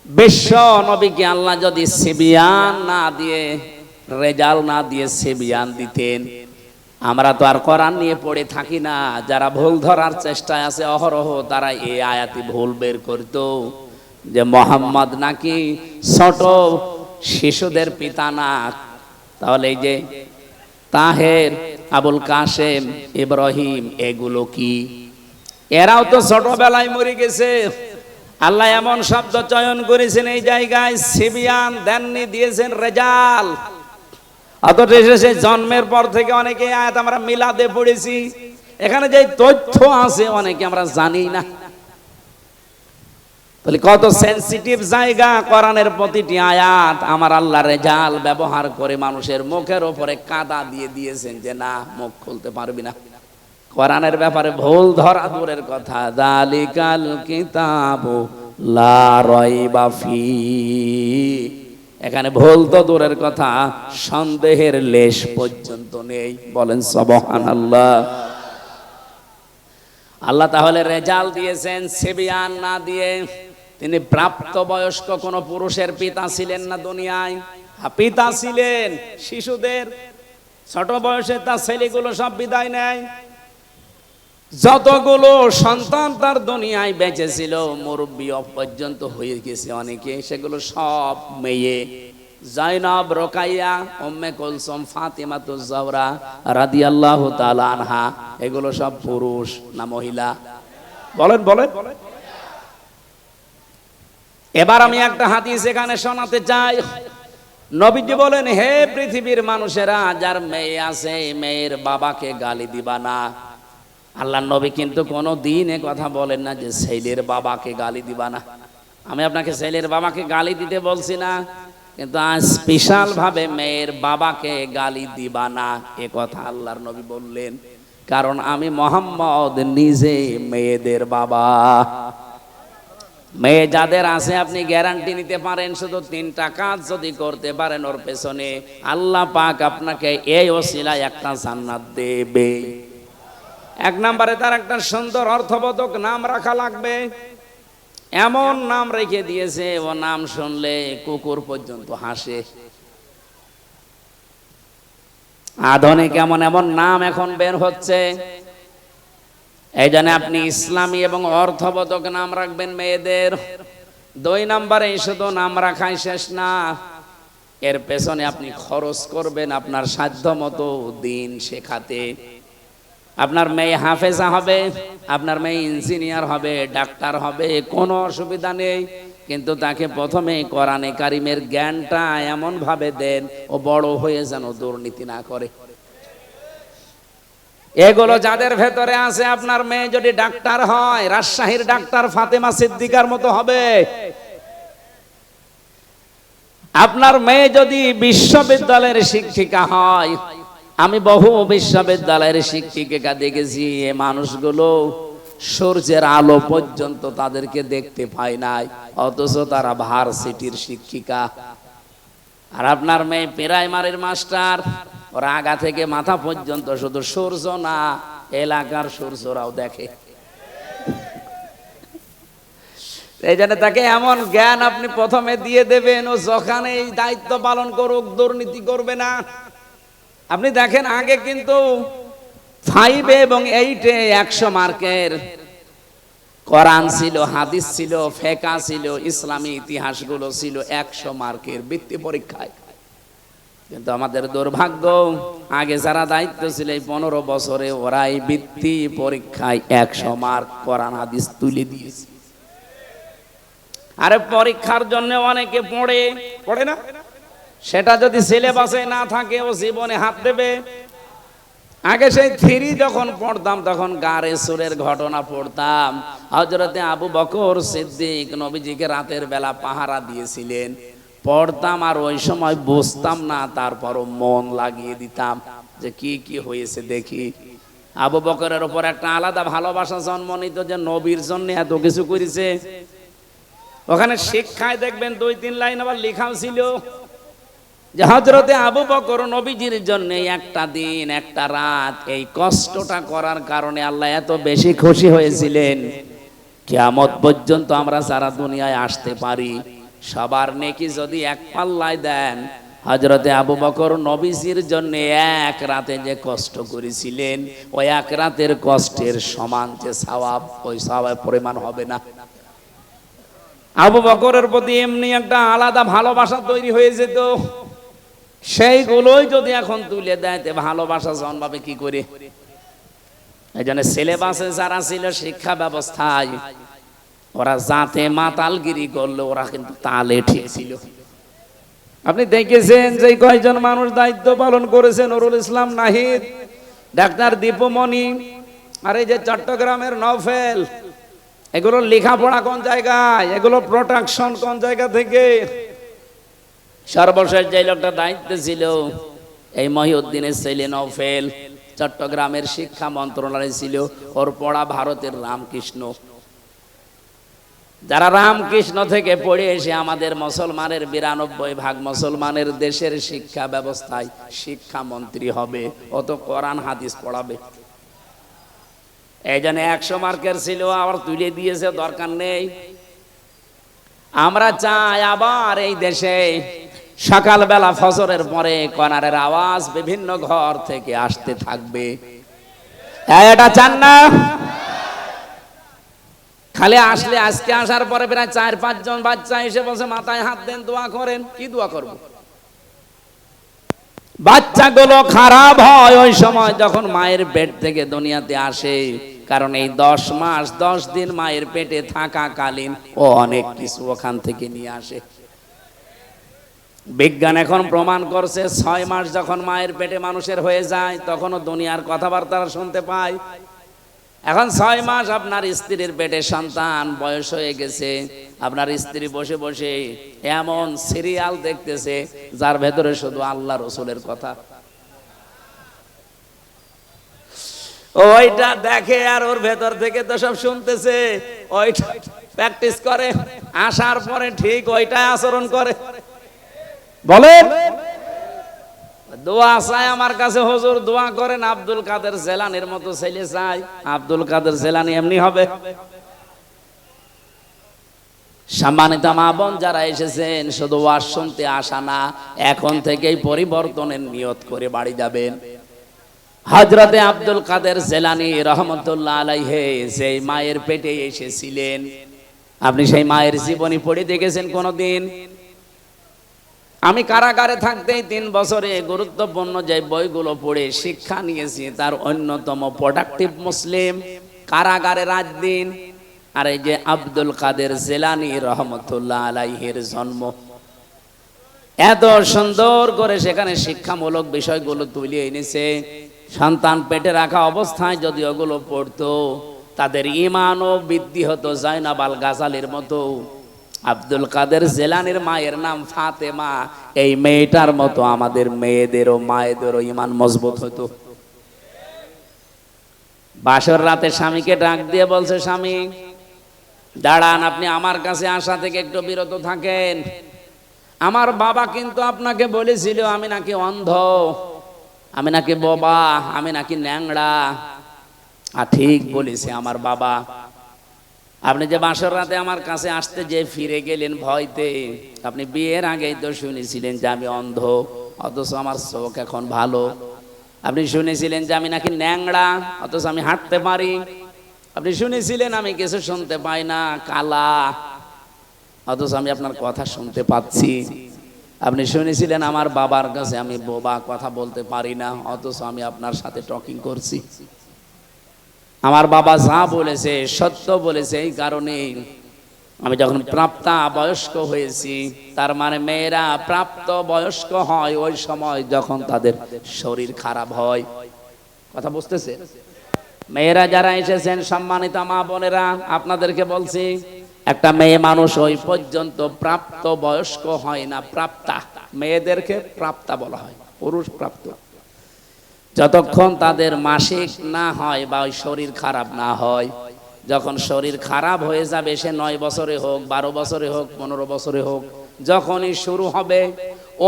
বিশ্ব নবীকে আল্লাহ যদি সিবিয়ান না দিয়ে, রেজাল না দিয়ে সিবিয়ান দিতেন, আমরা তো আর কোরআন নিয়ে পড়ে থাকি না। যারা ভুল ধরার চেষ্টায় আছে অহরহ, তারা এই আয়াতি ভুল বের করতো যে মোহাম্মদ নাকি ছোট শিশুদের পিতা না। তাহলে এই যে তাহের, আবুল কাসেম, ইব্রাহিম, এগুলো কি? এরাও তো ছোটবেলায় মরে গেছে। আল্লাহ এমন শব্দ চয়ন করেছেন এই জায়গায়, সিবিয়ান দেননি, দিয়েছেন রেজাল। অথচ এসেছে জন্মের পর থেকে অনেকে আয়াত আমরা মিলাদে পড়েছি, এখানে যে তথ্য আছে অনেকে আমরা জানি না। তাহলে কত সেনসিটিভ জায়গা কোরআনের প্রতিটি আয়াত আমার আল্লাহ রেজাল ব্যবহার করে মানুষের মুখের উপরে কাদা দিয়ে দিয়েছেন যে না, মুখ খুলতে পারবি না। কোরআনের ব্যাপারে ভুল ধরা দূরের কথা, যালিকাল কিতাবু লা রাইবা ফি, এখানে ভুল তো দূরের কথা, সন্দেহের লেশ পর্যন্ত নেই। বলেন সুবহানাল্লাহ। আল্লাহ তাহলে রেজাল দিয়েছেন সিবিয়ান না দিয়ে। তিনি প্রাপ্ত বয়স্ক কোন পুরুষের পিতা ছিলেন না দুনিয়ায়। পিতা ছিলেন শিশুদের, ছোট বয়সে তার ছেলেগুলো সব বিদায় নেয়। যতগুলো সন্তান তার দুনিয়ায় বেঁচে ছিল, মুরব্বী পর্যন্ত হয়ে গেছে অনেকে, সেগুলো সব মেয়ে। জাইনাব, রোকাইয়া, উম্মে কুলসুম, ফাতিমাতুজ জহরা রাদিয়াল্লাহু তাআলা আনহা, এগুলো সব পুরুষ না মহিলা? বলেন বলেন। এবার আমি একটা হাদিস এখানে শোনাতে চাই। নবীজি বলেন, হে পৃথিবীর মানুষেরা, যার মেয়ে আছে মেয়ের বাবাকে গালি দিবা না। আল্লাহ নবী কিন্তু কোনো দিন এ কথা বলেন না যে ছেলের বাবাকে গালি দিবা না। আমি আপনাকে ছেলের বাবাকে গালি দিতে বলছি না, কিন্তু আজ স্পেশাল ভাবে মেয়ের বাবাকে গালি দিবা না এ কথা আল্লাহর নবী বললেন, কারণ আমি মোহাম্মদ নিজে মেয়েদের বাবা। মেয়ে যাদের আছে আপনি গ্যারান্টি নিতে পারেন, শুধু 3টা কাজ যদি করতে পারেন ওর পেছনে আল্লাহ পাক আপনাকে এই ওসিলায় একটা জান্নাত দেবে। 1 নম্বরে তার একটা সুন্দর অর্থবোধক নাম রাখা লাগবে। এমন নাম রেখে দিয়েছে ও নাম শুনলে কুকুর পর্যন্ত হাসে। আধুনিক এমন এমন নাম এখন বের হচ্ছে। এই জন্য আপনি ইসলামী এবং অর্থবোধক নাম রাখবেন মেয়েদের। 2 নম্বরে শুধু নাম রাখাই শেষ না, এর পেছনে আপনি খরচ করবেন আপনার সাধ্য মতো দিন শেখাতে। আপনার মেয়ে হাফেজা হবে, আপনার মেয়ে ইঞ্জিনিয়ার হবে, ডাক্তার হবে, কোনো অসুবিধা নেই, কিন্তু তাকে প্রথমে কোরআনে কারিমের জ্ঞানটা এমন ভাবে দেন ও বড় হয়ে যেন দুর্নীতি না করে। এগুলো যাদের ভেতরে আছে, আপনার মেয়ে যদি ডাক্তার হয় রাজশাহীর ডাক্তার ফাতেমা সিদ্দিকার মতো হবে। আপনার মেয়ে যদি বিশ্ববিদ্যালয়ের শিক্ষিকা হয়, আমি বহু বিশ্ববিদ্যালয়ের শিক্ষিকা দেখেছি, এ মানুষগুলো সূর্যের আলো পর্যন্ত তাদেরকে দেখতে পায় নাই, অথচ তারা ভার্সিটির শিক্ষিকা। আর আপনার মেয়ে প্রাইমারির মাস্টার, ওর আগা থেকে মাথা পর্যন্ত শুধু সূর্য না, এলাকার সূর্যরাও দেখে। এই জন্য তাকে এমন জ্ঞান আপনি প্রথমে দিয়ে দেবেন, ও যখন এই দায়িত্ব পালন করুক দুর্নীতি করবে না। আপনি দেখেন আগে কিন্তু 5 এবং 8-এ 100 মার্কের কোরআন ছিল, হাদিস ছিল, ফিকহ ছিল, ইসলামী ইতিহাসগুলো ছিল 100 মার্কের বৃত্তি পরীক্ষায়। কিন্তু আমাদের দুর্ভাগ্য, আগে যারা দায়িত্ব ছিল এই 15 বছরে ওরাই বৃত্তি পরীক্ষায় 100 মার্ক কোরআন হাদিস তুলে দিয়েছে। আরে পরীক্ষার জন্য অনেকে পড়ে না, সেটা যদি সিলেবাসে না থাকে ও জীবনে হাত দেবে। আগে সেই 3 যখন পড়তাম তখন গারে সুরের ঘটনা পড়তাম। হযরতে আবু বকর সিদ্দিক নবীজিকে রাতের বেলা পাহারা দিয়েছিলেন, পড়তাম আর ওই সময় বুঝতাম না, তারপরও মন লাগিয়ে দিতাম যে কি কি হয়েছে দেখি। আবু বকরের উপর একটা আলাদা ভালোবাসা জন্ম নিত যে নবীর জন্য এত কিছু করেছে। ওখানে শিক্ষায় দেখবেন 2-3 লাইন আবার লেখাও ছিল যে হযরতে আবু বকর নবীজির জন্য একটা দিন একটা রাত এই কষ্টটা করার কারণে আল্লাহ এত বেশি খুশি হয়েছিলেন, কিয়ামত পর্যন্ত আমরা যারা দুনিয়ায় আসতে পারি সবার নেকি যদি এক পাল্লায় দেন, হযরতে আবু বকর নবীজির জন্য এক রাতে যে কষ্ট করেছিলেন ওই এক রাতের কষ্টের সমান যে সওয়াব, ওই সওয়াবের পরিমাণ হবে না। আবু বকরের প্রতি এমনি একটা আলাদা ভালোবাসা তৈরি হয়ে যেত, সেইগুলোই যদি এখন তুলে দেয় তে ভালোবাসা জন্মাবে কি করে? এই জন্য সিলেবাসে যারা ছিল শিক্ষা ব্যবস্থায়, ওরা যাতে মাতালগিরি করলো ওরা কিন্তু তালে ঠিক ছিল। আপনি দেখেছেন যে কয়জন মানুষ দায়িত্ব পালন করেছেন, নুরুল ইসলাম নাহিদ, ডাক্তার দীপুমণি, আর এই যে চট্টগ্রামের নওফেল, এগুলো লেখাপড়া কোন জায়গায়, এগুলো প্রোটেকশন কোন জায়গা থেকে? সর্বশেষ যে লোকটা দায়িত্বে ছিল এই মহিউদ্দিনের ছেলে নওফেল, চট্টগ্রামের শিক্ষা মন্ত্রণালয় ছিল, ওর পড়া ভারতের রামকৃষ্ণ। যারা রামকৃষ্ণ থেকে পড়ে এসে আমাদের মুসলমানের 92% মুসলমানের দেশের শিক্ষা ব্যবস্থায় শিক্ষামন্ত্রী হবে, অত কোরআন হাদিস পড়াবে। এই জন্য 100 মার্কের ছিল আবার তুলে দিয়েছে, দরকার নেই। আমরা চাই আবার এই দেশে সকালবেলা ফজরের পরে কোরআনের আওয়াজ বিভিন্ন ঘর থেকে আসতে থাকবে। এটা চান না? খালি আসলে আজকে আসার পরে প্রায় 4-5 জন বাচ্চা এসে বলছে মাথায় হাত দেন, দোয়া করেন। কি দোয়া করব? বাচ্চাগুলো খারাপ হয় ওই সময় যখন মায়ের পেট থেকে দুনিয়াতে আসে, কারণ এই 10 মাস 10 দিন মায়ের পেটে থাকাকালীন ও অনেক কিছু ওখান থেকে নিয়ে আসে। বিজ্ঞান এখন প্রমাণ করছে 6 মাস যখন মায়ের পেটে মানুষের হয়ে যায় তখনও দুনিয়ার কথাবার্তা শুনতে পায়। এখন 6 মাস আপনার স্ত্রীর পেটে সন্তান বয়স হয়ে গেছে, আপনার স্ত্রী বসে বসে এমন সিরিয়াল দেখতেছে যার ভেতরে শুধু আল্লাহ রসুলের কথা। ওইটা দেখে আর ওর ভেতর থেকে তো সব শুনতেছে, ওইটা প্র্যাকটিস করে, আসার পরে ঠিক ওইটাই আচরণ করে। বলেন, দোয়া চাই আমার কাছে হুজুর, দোয়া করেন আব্দুল কাদের জেলানির মতো ছেলে চাই। আব্দুল কাদের জেলানি এমনি হবে? সম্মানিত মা বোন যারা এসেছেন, শুধু ওয়াজ শুনতে আসা না, এখন থেকেই পরিবর্তনের নিয়ত করে বাড়ি যাবেন। হযরতে আব্দুল কাদের জেলানি রহমতুল্লাহ আলাইহি সেই মায়ের পেটে এসেছিলেন, আপনি সেই মায়ের জীবনী পড়ে দেখেছেন কোনদিন? আমি কারাগারে থাকতেই 3 বছরে গুরুত্বপূর্ণ যে বইগুলো পড়ে শিক্ষা নিয়েছি তার অন্যতম প্রোডাক্টিভ মুসলিম কারাগারে রাত দিন। আর এই যে আব্দুল কাদের জেলানি রহমতুল্লাহ আলাইহির জন্ম, এত সুন্দর করে সেখানে শিক্ষামূলক বিষয়গুলো তুলে এনেছে। সন্তান পেটে রাখা অবস্থায় যদি ওগুলো পড়তো তাদের ঈমানও বৃদ্ধি হতো জাইনাব আল গাজালির মতো। আব্দুল কাদের জেলানির মায়ের নাম ফাতেমা, এই মেয়েটার মতো আমাদের মেয়েদেরও মায়েদেরও ঈমান মজবুত হতো। বাসর রাতে স্বামীকে ডাক দিয়ে বলছে, স্বামী দাঁড়ান, আপনি আমার কাছে আসা থেকে একটু বিরত থাকেন। আমার বাবা কিন্তু আপনাকে বলেছিল আমি নাকি অন্ধ, আমি নাকি বোবা, আমি নাকি ন্যাংড়া। আর ঠিক বলেছে আমার বাবা। আপনি যে বাসর রাতে আমার কাছে আসতে যে ফিরে গেলেন ভয়তে, আপনি বিয়ের আগেই তো শুনেছিলেন যে আমি অন্ধ, অথচ আমার চোখ এখন ভালো। আপনি শুনেছিলেন যে আমি নাকি ন্যাংড়া, অথচ আমি হাঁটতে পারি। আপনি শুনেছিলেন আমি কিছু শুনতে পাই না, কালা, অথচ আমি আপনার কথা শুনতে পাচ্ছি। আপনি শুনেছিলেন আমার বাবার কাছে আমি বোবা, কথা বলতে পারি না, অথচ আমি আপনার সাথে টকিং করছি। আমার বাবা যা বলেছে সত্য বলেছে, এই কারণে আমি যখন প্রাপ্তা বয়স্ক হয়েছি, তার মানে মেয়েরা প্রাপ্ত বয়স্ক হয় ওই সময় যখন তাদের শরীর খারাপ হয়। কথা বুঝতেছে? মেয়েরা যারা এসেছেন, সম্মানিত মা বোনেরা, আপনাদেরকে বলছি, একটা মেয়ে মানুষ ওই পর্যন্ত প্রাপ্ত বয়স্ক হয় না, প্রাপ্তা। মেয়েদেরকে প্রাপ্তা বলা হয়, পুরুষ প্রাপ্ত। যতক্ষণ তাদের মাসিক না হয় বা ওই শরীর খারাপ না হয়, যখন শরীর খারাপ হয়ে যাবে, সে 9 বছরে হোক, 12 বছরে হোক, 15 বছরে হোক, যখনই শুরু হবে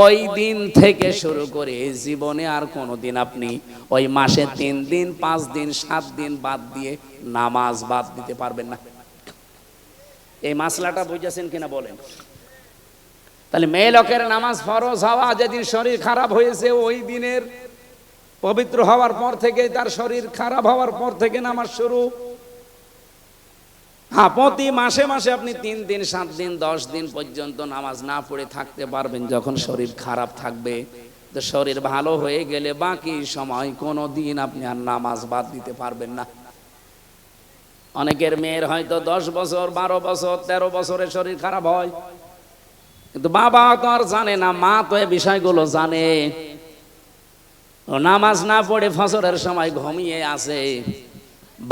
ওই দিন থেকে শুরু করে জীবনে আর কোনোদিন আপনি ওই মাসে 3 দিন 5 দিন 7 দিন বাদ দিয়ে নামাজ বাদ দিতে পারবেন না। এই মাসলাটা বুঝেছেন কিনা বলেন? তাহলে মেয়ে লোকের নামাজ ফরজ হওয়া যেদিন শরীর খারাপ হয়েছে ওই দিনের পবিত্র হওয়ার পর থেকে, তার শরীর খারাপ হওয়ার পর থেকে নামাজ শুরু। হ্যাঁ, প্রতি মাসে মাসে আপনি 3 দিন 7 দিন 10 দিন পর্যন্ত নামাজ না পড়ে থাকতে পারবেন যখন শরীর খারাপ থাকবে। তো শরীর ভালো হয়ে গেলে বাকি সময় কোনো দিন আপনি আর নামাজ বাদ দিতে পারবেন না। অনেকের মেয়ের হয়তো 10 বছর 12 বছর 13 বছরে শরীর খারাপ হয়, কিন্তু বাবা তো আর জানে না, মা তো এই বিষয়গুলো জানে। ও নামাজ না পড়ে ফজরের সময় ঘুমিয়ে আছে,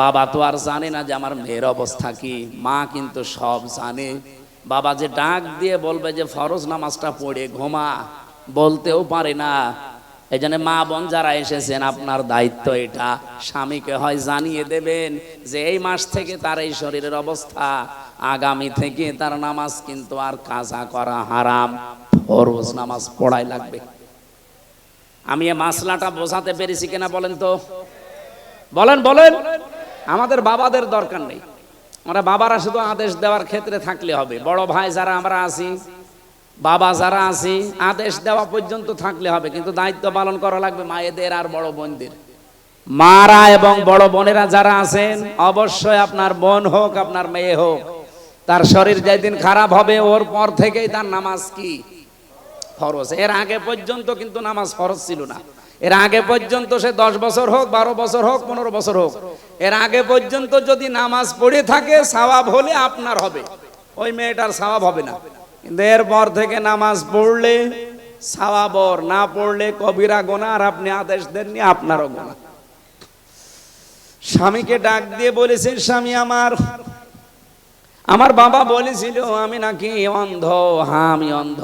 বাবা তো আর জানে না যে আমার মেয়ের অবস্থা কি। মা কিন্তু সব জানে। বাবা যে ডাক দিয়ে বলবে যে ফরজ নামাজটা পড়ে ঘুমা, বলতেও পারে না। এই জন্য মা বোন যারা এসেছেন, আপনার দায়িত্ব এটা, স্বামীকে হয় জানিয়ে দেবেন যে এই মাস থেকে তার এই শরীরের অবস্থা, আগামী থেকে তার নামাজ কিন্তু আর কাজা করা হারাম, ফরজ নামাজ পড়াই লাগবে। আমি এই মাসলাটা বোঝাতে পেরেছি কিনা বলেন তো? বলেন বলেন। আমাদের বাবাদের দরকার নেই, আমরা বাবারা শুধু আদেশ দেওয়ার ক্ষেত্রে থাকলে হবে। বড় ভাই যারা আমরা আছি, বাবা যারা আছি, আদেশ দেওয়া পর্যন্ত থাকলে হবে, কিন্তু দায়িত্ব পালন করা লাগবে মায়েদের আর বড় বোনদের। মারা এবং বড় বোনেরা যারা আছেন, অবশ্যই আপনার বোন হোক আপনার মেয়ে হোক, তার শরীর যেদিন খারাপ হবে ওর পর থেকেই তার নামাজ কি ফরজ। এর আগে পর্যন্ত কিন্তু নামাজ ফরজ ছিল না। এর আগে পর্যন্ত সে 10 বছর হোক, 12 বছর হোক, 15 বছর হোক, এর আগে পর্যন্ত যদি নামাজ পড়ে থাকে সওয়াব হলে আপনার হবে, ওই মেয়েটার সওয়াব হবে না। কিন্তু এরপর থেকে নামাজ পড়লে সওয়াব, ওর না পড়লে কবিরা গুনাহ, আর আপনি আদেশ দেননি, আপনারও গুনাহ। স্বামীকে ডাক দিয়ে বলেছেন, স্বামী আমার বাবা বলেছিল আমি নাকি অন্ধ। হ্যাঁ, আমি অন্ধ।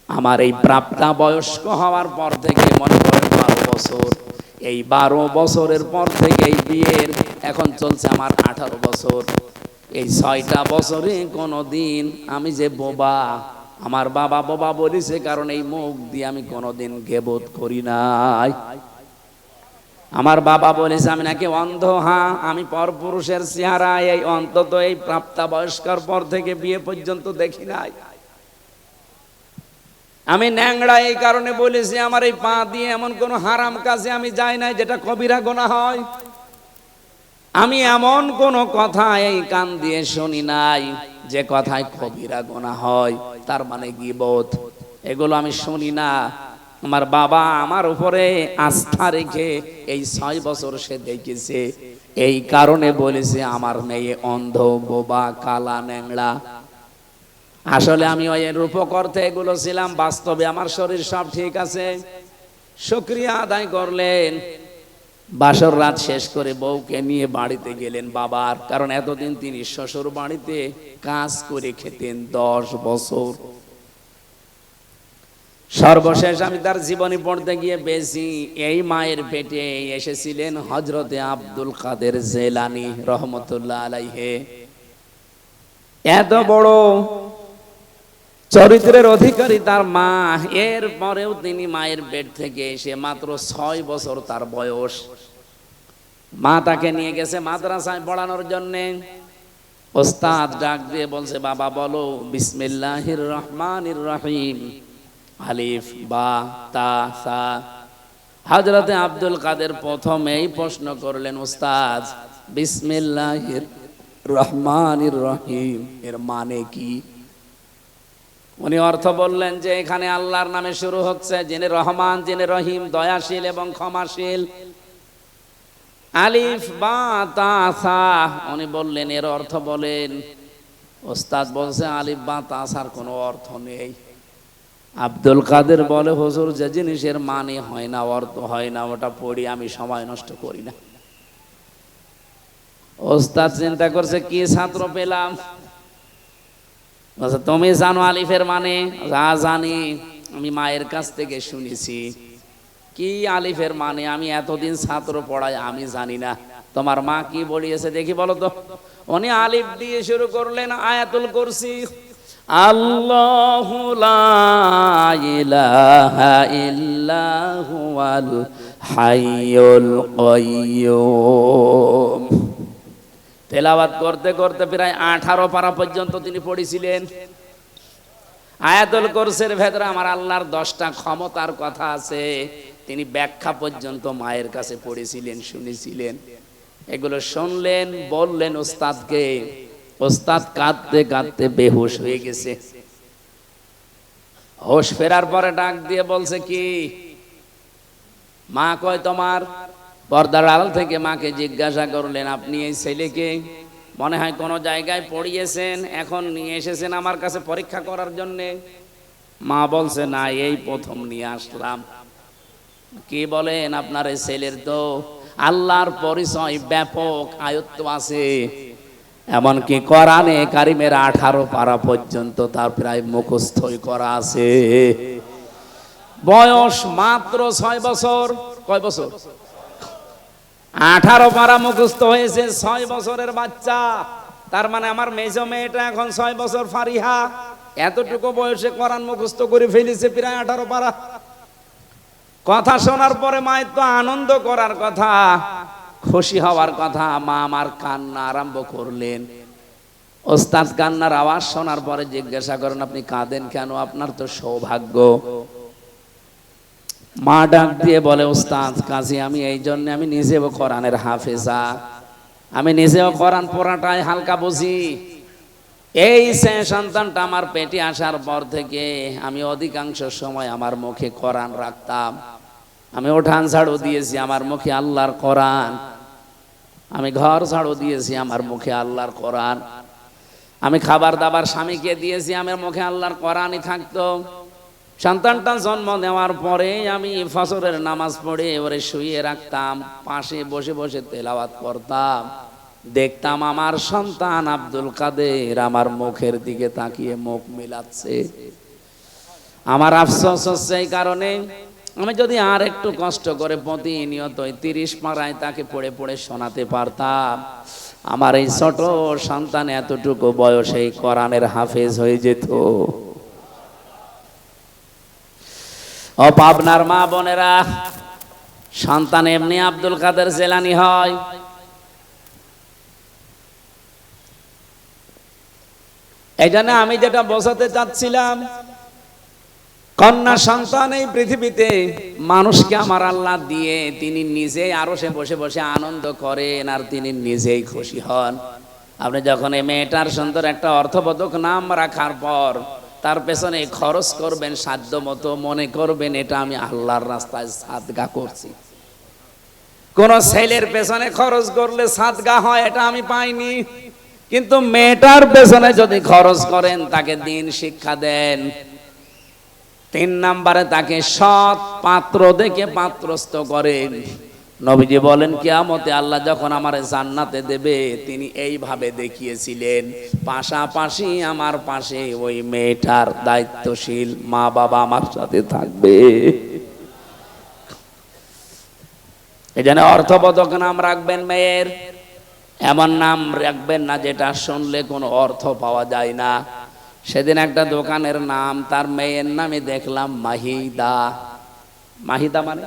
আমার এই প্রাপ্তা বয়স্ক হওয়ার পর থেকে মনে করেন 12 বছর, এই 12 বছরের পর থেকে এই বিয়ের এখন চলছে আমার 18 বছর। এই 6টা বছরে কোনোদিন আমি যে বোবা, আমার বাবা বোবা বলেছে, কারণ এই মুখ দিয়ে আমি কোনোদিন গীবত করি নাই। আমার বাবা বলেছে আমি নাকি অন্ধ। হ্যাঁ, আমি পরপুরুষের চেহারা এই অন্তত এই প্রাপ্তা বয়স্কর পর থেকে বিয়ে পর্যন্ত দেখি নাই। আমি ন্যাংড়া এই কারণে বলেছি, আমার এই পা দিয়ে এমন কোন হারাম কাজে আমি যাই নাই যেটা কবিরা গুনাহ হয়। আমি এমন কোন কথা এই কান দিয়ে শুনি নাই যে কথায় কবিরা গুনাহ হয়, তার মানে গীবত, এগুলো আমি শুনি না। আমার বাবা আমার উপরে আস্থা রেখে এই 6 বছর সে দেখেছে, এই কারণে বলেছে আমার মেয়ে অন্ধ, বোবা, কালা, ন্যাংড়া। আসলে আমি ওই রূপকর্তে এগুলো ছিলাম, বাস্তবে আমার শরীর সব ঠিক আছে। শুকরিয়া আদায় করলেন। বাসর রাত শেষ করে বউকে নিয়ে বাড়িতে গেলেন বাবার, কারণ এতদিন তিনি শ্বশুর বাড়িতে কাজ করে খেতেন 10 বছর। সর্বশেষ আমি তার জীবনী পড়তে গিয়ে বেশি এই মায়ের পেটে এসেছিলেন হযরতে আব্দুল কাদের জেলানী রহমতুল্লাহ আলাইহি। এত বড় চরিত্রের অধিকারী তার মা, এর পরেও তিনি মায়ের পেট থেকে এসে মাত্র 6 বছর তার বয়স, মা তাকে নিয়ে গেছে মাদ্রাসায় পড়ানোর জন্যে। ওস্তাদ ডাক দিয়ে বলছে, বাবা বলো বিসমিল্লাহির রহমানির রহিম, আলিফ বা তা সা। হযরতে আব্দুল কাদের প্রথমেই প্রশ্ন করলেন, ওস্তাদ বিসমিল্লাহির রহমানির রহিম এর মানে কি? উনি অর্থ বললেন যে এখানে আল্লাহর নামে শুরু হচ্ছে, যিনি রহমান, যিনি রহিম, দয়াশীল এবং ক্ষমাশীল। আলিফ বা তা সা, উনি বললেন এর অর্থ বলেন। ওস্তাদ বলছে আলিফ বা তা সার কোনো অর্থ নেই। আব্দুল কাদের বলে, হুজুর যে জিনিসের মানে হয় না, অর্থ হয় না, ওটা পড়ি আমি সময় নষ্ট করি না। ওস্তাদ চিন্তা করছে কি ছাত্র পেলাম। তুমি জানো আলিফের মানে? যা জানি, আমি মায়ের কাছ থেকে শুনেছি। কি আলিফের মানে? আমি এতদিন ছাত্র পড়াই, আমি জানি না। তোমার মা কি বলিয়েছে দেখি বলো তো। উনি আলিফ দিয়ে শুরু করলেন আয়াতুল কুরসি। আল্লাহু লা ইলাহা ইল্লা হুয়াল হাইয়ুল কাইয়্যুম। তেলাওয়াত করতে করতে প্রায় 18 পারা পর্যন্ত তিনি পড়েছিলেন। আয়াতুল কুরসির ভেতরে আমার আল্লাহর 10টা ক্ষমতার কথা আছে, তিনি ব্যাখ্যা পর্যন্ত মায়ের কাছে পড়েছিলেন, শুনেছিলেন। এগুলো শুনলেন, বললেন ওস্তাদকে। ওস্তাদ কাঁদতে কাঁদতে বেহুশ হয়ে গেছে। হোশ ফেরার পরে ডাক দিয়ে বলছে, কি মা কয় তোমার? পর্দার আড়াল থেকে মাকে জিজ্ঞাসা করলেন, আপনি এই ছেলেকে মনে হয় কোনো জায়গায় পড়িয়েছেন, এখন নিয়ে এসেছেন আমার কাছে পরীক্ষা করার জন্যে? মা বলছে, না, এই প্রথম নিয়ে আসলাম। কি বলেন? আপনার এই ছেলের তো আল্লাহর পরিচয় ব্যাপক আয়ত্ত আছে, এমনকি কোরআনে কারিমের 18 পারা পর্যন্ত তার প্রায় মুখস্থই করা আছে। বয়স মাত্র 6 বছর। কয় বছর? 18 পারা মুখস্থ হয়েছে 6 বছরের বাচ্চা। তার মানে আমার মেজো মেয়েটা এখন 6 বছর ফারিহা, এতটুকু বয়সে কোরআন মুখস্থ করে ফেলেছে প্রায় 18 পারা। কথা শোনার পরে মায়ের তো আনন্দ করার কথা, খুশি হওয়ার কথা। মা আমার কান্না আরম্ভ করলেন। ওস্তাদ কান্নার আওয়াজ শোনার পরে জিজ্ঞাসা করেন, আপনি কাঁদেন কেন? আপনার তো সৌভাগ্য। মা ডাক দিয়ে বলে, ওস্তাদ কাজী আমি এই জন্য, আমি নিজেও কোরআনের হাফেজা, আমি নিজেও কোরআন পড়াটাই হালকা বুঝি। এই সন্তানটা আমার পেটে আসার পর থেকে আমি অধিকাংশ সময় আমার মুখে কোরআন রাখতাম। আমি উঠান ঝাড়ু দিয়েছি, আমার মুখে আল্লাহর কোরআন। আমি ঘর ঝাড়ু দিয়েছি, আমার মুখে আল্লাহর কোরআন। আমি খাবার দাবার স্বামীকে দিয়েছি, আমার মুখে আল্লাহর কোরআনই থাকতো। সন্তানটা জন্ম নেওয়ার পরে আমি ফজরের নামাজ পড়ে ওরে শুইয়ে রাখতাম, পাশে বসে বসে তেলাওয়াত করতাম। দেখতাম আমার সন্তান আব্দুল কাদের আমার মুখের দিকে তাকিয়ে মুখ মিলাচ্ছে। আমার আফসোস হচ্ছে এই কারণে, আমি যদি আর একটু কষ্ট করে প্রতিনিয়ত 30 পারায় তাকে পড়ে পড়ে শোনাতে পারতাম, আমার এই ছোট সন্তান এতটুকু বয়সে কোরআনের হাফেজ হয়ে যেত। ও পাবনার মা বোনেরা, সন্তান এমনি আব্দুল কাদের জিলানী হয়। এই জন্য আমি যেটা বোঝাতে চাচ্ছিলাম, কন্যা সন্তান এই পৃথিবীতে মানুষকে আমার আল্লাহ দিয়ে তিনি নিজেই আরশে বসে বসে আনন্দ করেন, আর তিনি নিজেই খুশি হন। আপনি যখন এই মেয়েটার সুন্দর একটা অর্থবোধক নাম রাখার পর তার পেছনে খরচ করবেন সাধ্য মতো, মনে করবেন এটা আমি আল্লাহর রাস্তায় সাদগা করছি। কোন ছেলের পেছনে খরচ করলে সাদগা হয় এটা আমি পাইনি, কিন্তু মেয়েটার পেছনে যদি খরচ করেন, তাকে দিন শিক্ষা দেন, 3 নম্বরে তাকে সৎ পাত্র দেখে পাত্রস্থ করেন। নবীজি বলেন কিয়ামতে আল্লাহ যখন আমারে জান্নাতে দেবে, তিনি এইভাবে দেখিয়েছিলেন, পাশাপাশি আমার পাশে ওই মেয়েটার দায়িত্বশীল মা বাবা আমার সাথে থাকবে। এজন্য অর্থবোধক নাম রাখবেন মেয়ের, এমন নাম রাখবেন না যেটা শুনলে কোনো অর্থ পাওয়া যায় না। সেদিন একটা দোকানের নাম, তার মেয়ের নামে দেখলাম মাহিদা। মাহিদা মানে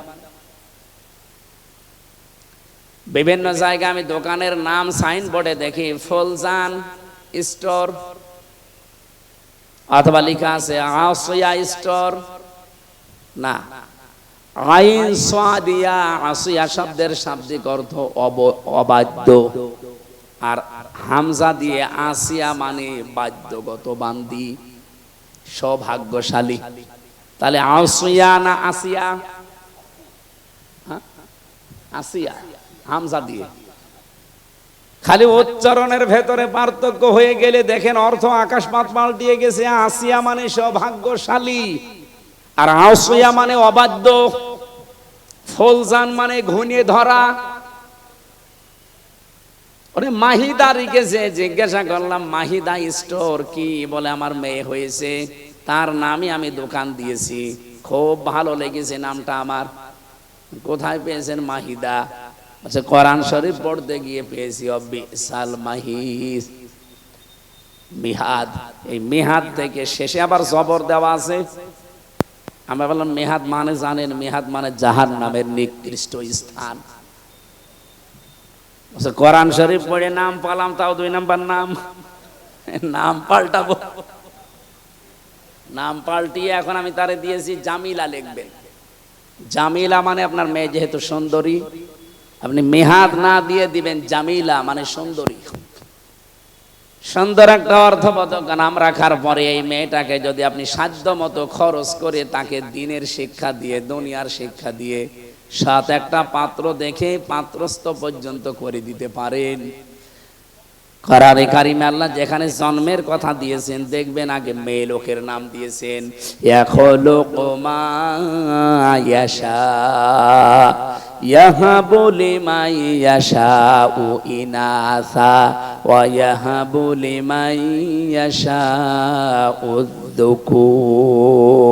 বিভিন্ন জায়গায় আমি দোকানের নাম সাইনবোর্ডে দেখি ফুলজান স্টোর, অথবা লেখা আছে আসিয়া স্টোর। না, আইন সাদিয়া, আসিয়া শব্দের শাব্দিক অর্থ অবাধ্য, আর হামজা দিয়ে আসিয়া মানে বাধ্যগত বান্দি, সৌভাগ্যশালী। তাহলে আসিয়া না আসিয়া? আসিয়া হামজা দিয়ে। খালি উচ্চারণের ভেতরে পার্থক্য হয়ে গেলে দেখেন অর্থ আকাশপাত পাল্টিয়ে গেছে। আসিয়া মানে সৌভাগ্যশালী, আর আসিয়া মানে অবাধ্য। ফুলজান মানে ঘুনিয়ে ধরা। ওরে মাহিদা রেখেছে, জিজ্ঞাসা করলাম মাহিদা স্টোর কি? বলে আমার মেয়ে হয়েছে, তার নামই আমি দোকান দিয়েছি। খুব ভালো লেগেছে নামটা আমার। কোথায় পেয়েছেন? মাহিদা। আচ্ছা, কোরআন শরীফ পড়তে গিয়ে পেয়েছি। বিসাল মাহিদ, মিহাদ। এই মিহাদ থেকে শেষে আবার জবর দেওয়া আছে। আমরা বললাম মেহাদ মানে জানেন? মেহাদ মানে জাহান্নামের নিকৃষ্ট স্থান। কোরআন শরীফ পড়ে নাম পালাম, তাও 2 নাম্বার নাম। নাম পাল্টাবো, নাম পাল্টিয়ে এখন আমি তারে দিয়েছি জামিলা লিখবেন। জামিলা মানে আপনার মেয়ে যেহেতু সুন্দরী, আপনি মেহাদ না দিয়ে দিবেন জামিলা মানে সুন্দরী। সুন্দর একটা অর্থবোধক নাম রাখার পরে এই মেয়েটাকে যদি আপনি সাধ্য মতো খরচ করে তাকে দিনের শিক্ষা দিয়ে, দুনিয়ার শিক্ষা দিয়ে, সাত একটা পাত্র দেখে পাত্রস্থ পর্যন্ত করে দিতে পারেন। কোরআনে কারিমে আল্লাহ যেখানে জন্মের কথা দিয়েছেন, দেখবেন আগে মেয়ে লোকের নাম দিয়েছেন। ইয়াখলুকু মা ইয়াশা ইয়াহাবু লিমান ইয়াশাউ ইনাসা ওয়া ইয়াহাবু লিমান ইয়াশাউ যুকুর।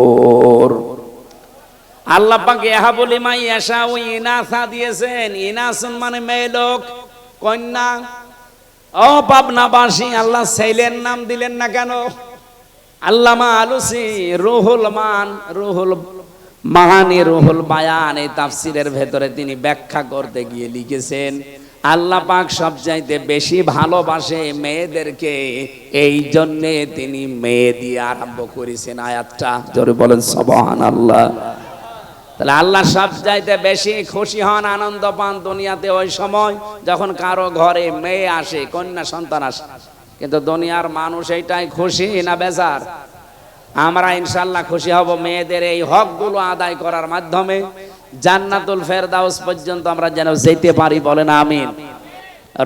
আল্লাহ পাক ইয়াহাবু লিমান ইয়াশাউ ইনাসা দিয়েছেন। ইনাসুন মানে মেয়ে লোক, কন্যা। ও পাবনাবাসী, আল্লাহ ছেলের নাম দিলেন না কেন? আল্লামা আলুসি রুহুল মান, রুহুল মাহানি, রুহুল বায়ান এই তাফসিরের ভেতরে তিনি ব্যাখ্যা করতে গিয়ে লিখেছেন, আল্লাহ পাক সবচাইতে বেশি ভালোবাসে মেয়েদেরকে, এই জন্যে তিনি মেয়ে দিয়ে আরম্ভ করেছেন আয়াতটা। জোরে বলেন সুবহানাল্লাহ। তাহলে আল্লাহ সব চাইতে বেশি খুশি হন, আনন্দ পান দুনিয়াতে ওই সময় যখন কারো ঘরে মেয়ে আসে, কন্যা সন্তান আসে। কিন্তু দুনিয়ার মানুষ এইটাই খুশি না বেজার? আমরা ইনশাল্লাহ খুশি হব মেয়েদের এই হকগুলো আদায় করার মাধ্যমে। জান্নাতুল ফেরদাউস পর্যন্ত আমরা যেন যেতে পারি, বলেন আমিন।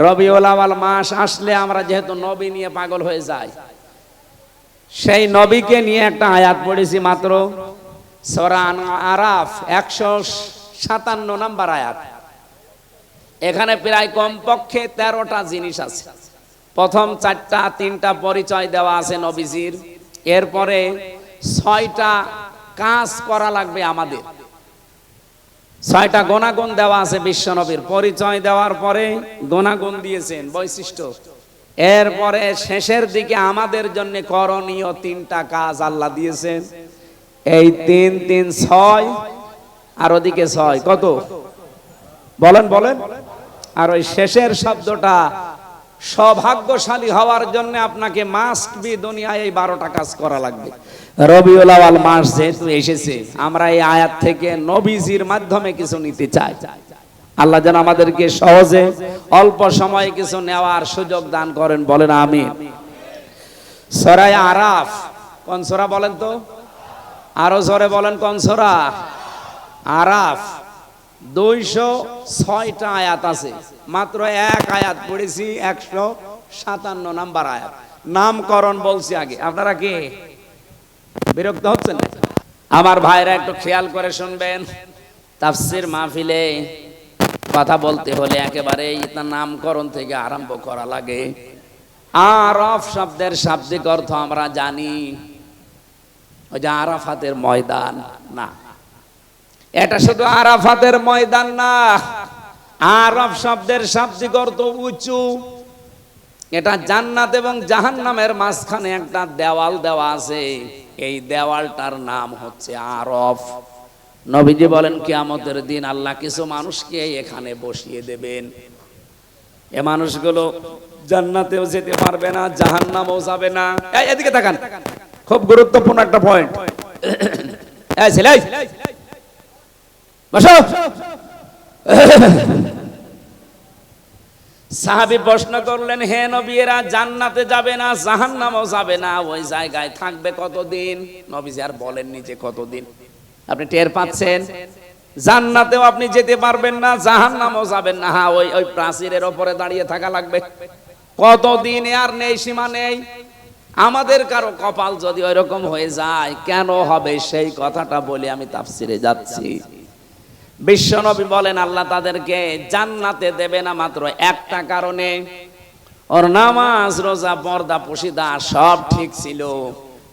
রবিউল আউয়াল মাস আসলে আমরা যেহেতু নবী নিয়ে পাগল হয়ে যাই, সেই নবীকে নিয়ে একটা আয়াত পড়েছি মাত্র, সূরা আরাফ 157 নম্বর আয়াত। এখানে প্রায় কমপক্ষে 13টা জিনিস আছে। প্রথম 3টা পরিচয় দেওয়া আছে নবীজির, এরপরে 6টা কাজ করা লাগবে আমাদের, 6টা গুণাগুণ দেওয়া আছে বিশ্ব নবীর। পরিচয় দেওয়ার পরে গুণাগুণ দিয়েছেন, বৈশিষ্ট্য। এরপরে শেষের দিকে আমাদের জন্য করণীয় 3টা কাজ আল্লাহ দিয়েছেন। এই 3 3 6 আর ওদিকে 6 কত বলেন বলেন। আর ওই শেষের শব্দটা, সৌভাগ্যশালী হওয়ার জন্য আপনাকে মাস্ট বি দুনিয়ায় এই 12টা কাজ করা লাগবে। রবিউল আউয়াল মাস যেহেতু এসেছে, আমরা এই আয়াত থেকে নবীজির মাধ্যমে কিছু নিতে চাই। আল্লাহ যেন আমাদেরকে সহজে অল্প সময়ে কিছু নেওয়ার সুযোগ দান করেন, বলেন আমিন। সূরা আরাফ কোন সূরা বলেন তো? আরো জোরে বলেন, কোন সূরা? আরাফ। 206টা আয়াত আছে, মাত্র এক আয়াত পড়েছি, 157 নম্বর আয়াত। নামকরণ বলছি আগে, আপনারা কি বিরক্ত হচ্ছেন? আমার ভাইরা একটু খেয়াল করে শুনবেন। তাফসীর মাহফিলে কথা বলতে হলে একেবারে তার নামকরণ থেকে আরম্ভ করা লাগে। আরাফ শব্দের শাব্দিক অর্থ আমরা জানি, ওই যে আরাফাতের ময়দান না, এটা শুধু আরাফাতের ময়দান না। আরাফ শব্দের শাব্দিক অর্থ উঁচু। এটা জান্নাত এবং জাহান্নামের মাঝখানে একটা দেওয়াল দেওয়া আছে, এই দেওয়ালটার নাম হচ্ছে আরফ। নবীজি বলেন কিয়ামতের দিন আল্লাহ কিছু মানুষকে এখানে বসিয়ে দেবেন। এ মানুষগুলো জান্নাতেও যেতে পারবে না, জাহান্নামেও যাবে না। এদিকে তাকান, খুব গুরুত্বপূর্ণ একটা পয়েন্ট। এই ছেলে বসো। সাহাবী প্রশ্ন করলেন, হে নবী, এরা জান্নাতে যাবে না, জাহান্নামেও যাবে না, ওই জায়গায় থাকবে কতদিন? নবীজি আর বলেননি যে কতদিন। আপনি টের পাচ্ছেন, জান্নাতেও আপনি যেতে পারবেন না, জাহান্নামেও যাবেন না। হ্যাঁ, ওই প্রাচীরের উপরে দাঁড়িয়ে থাকা লাগবে। কতদিন আর নেই, সীমা নেই। আমাদের কারো কপাল যদি ওইরকম হয়ে যায়, কেন হবে সেই কথাটা বলে আমি তাফসিরে যাচ্ছি। বিশ্বনবী বলেন আল্লাহ তাদেরকে জান্নাতে দেবে না মাত্র একটা কারণে, ওর নামাজ রোজা পর্দা পশিদা সব ঠিক ছিল,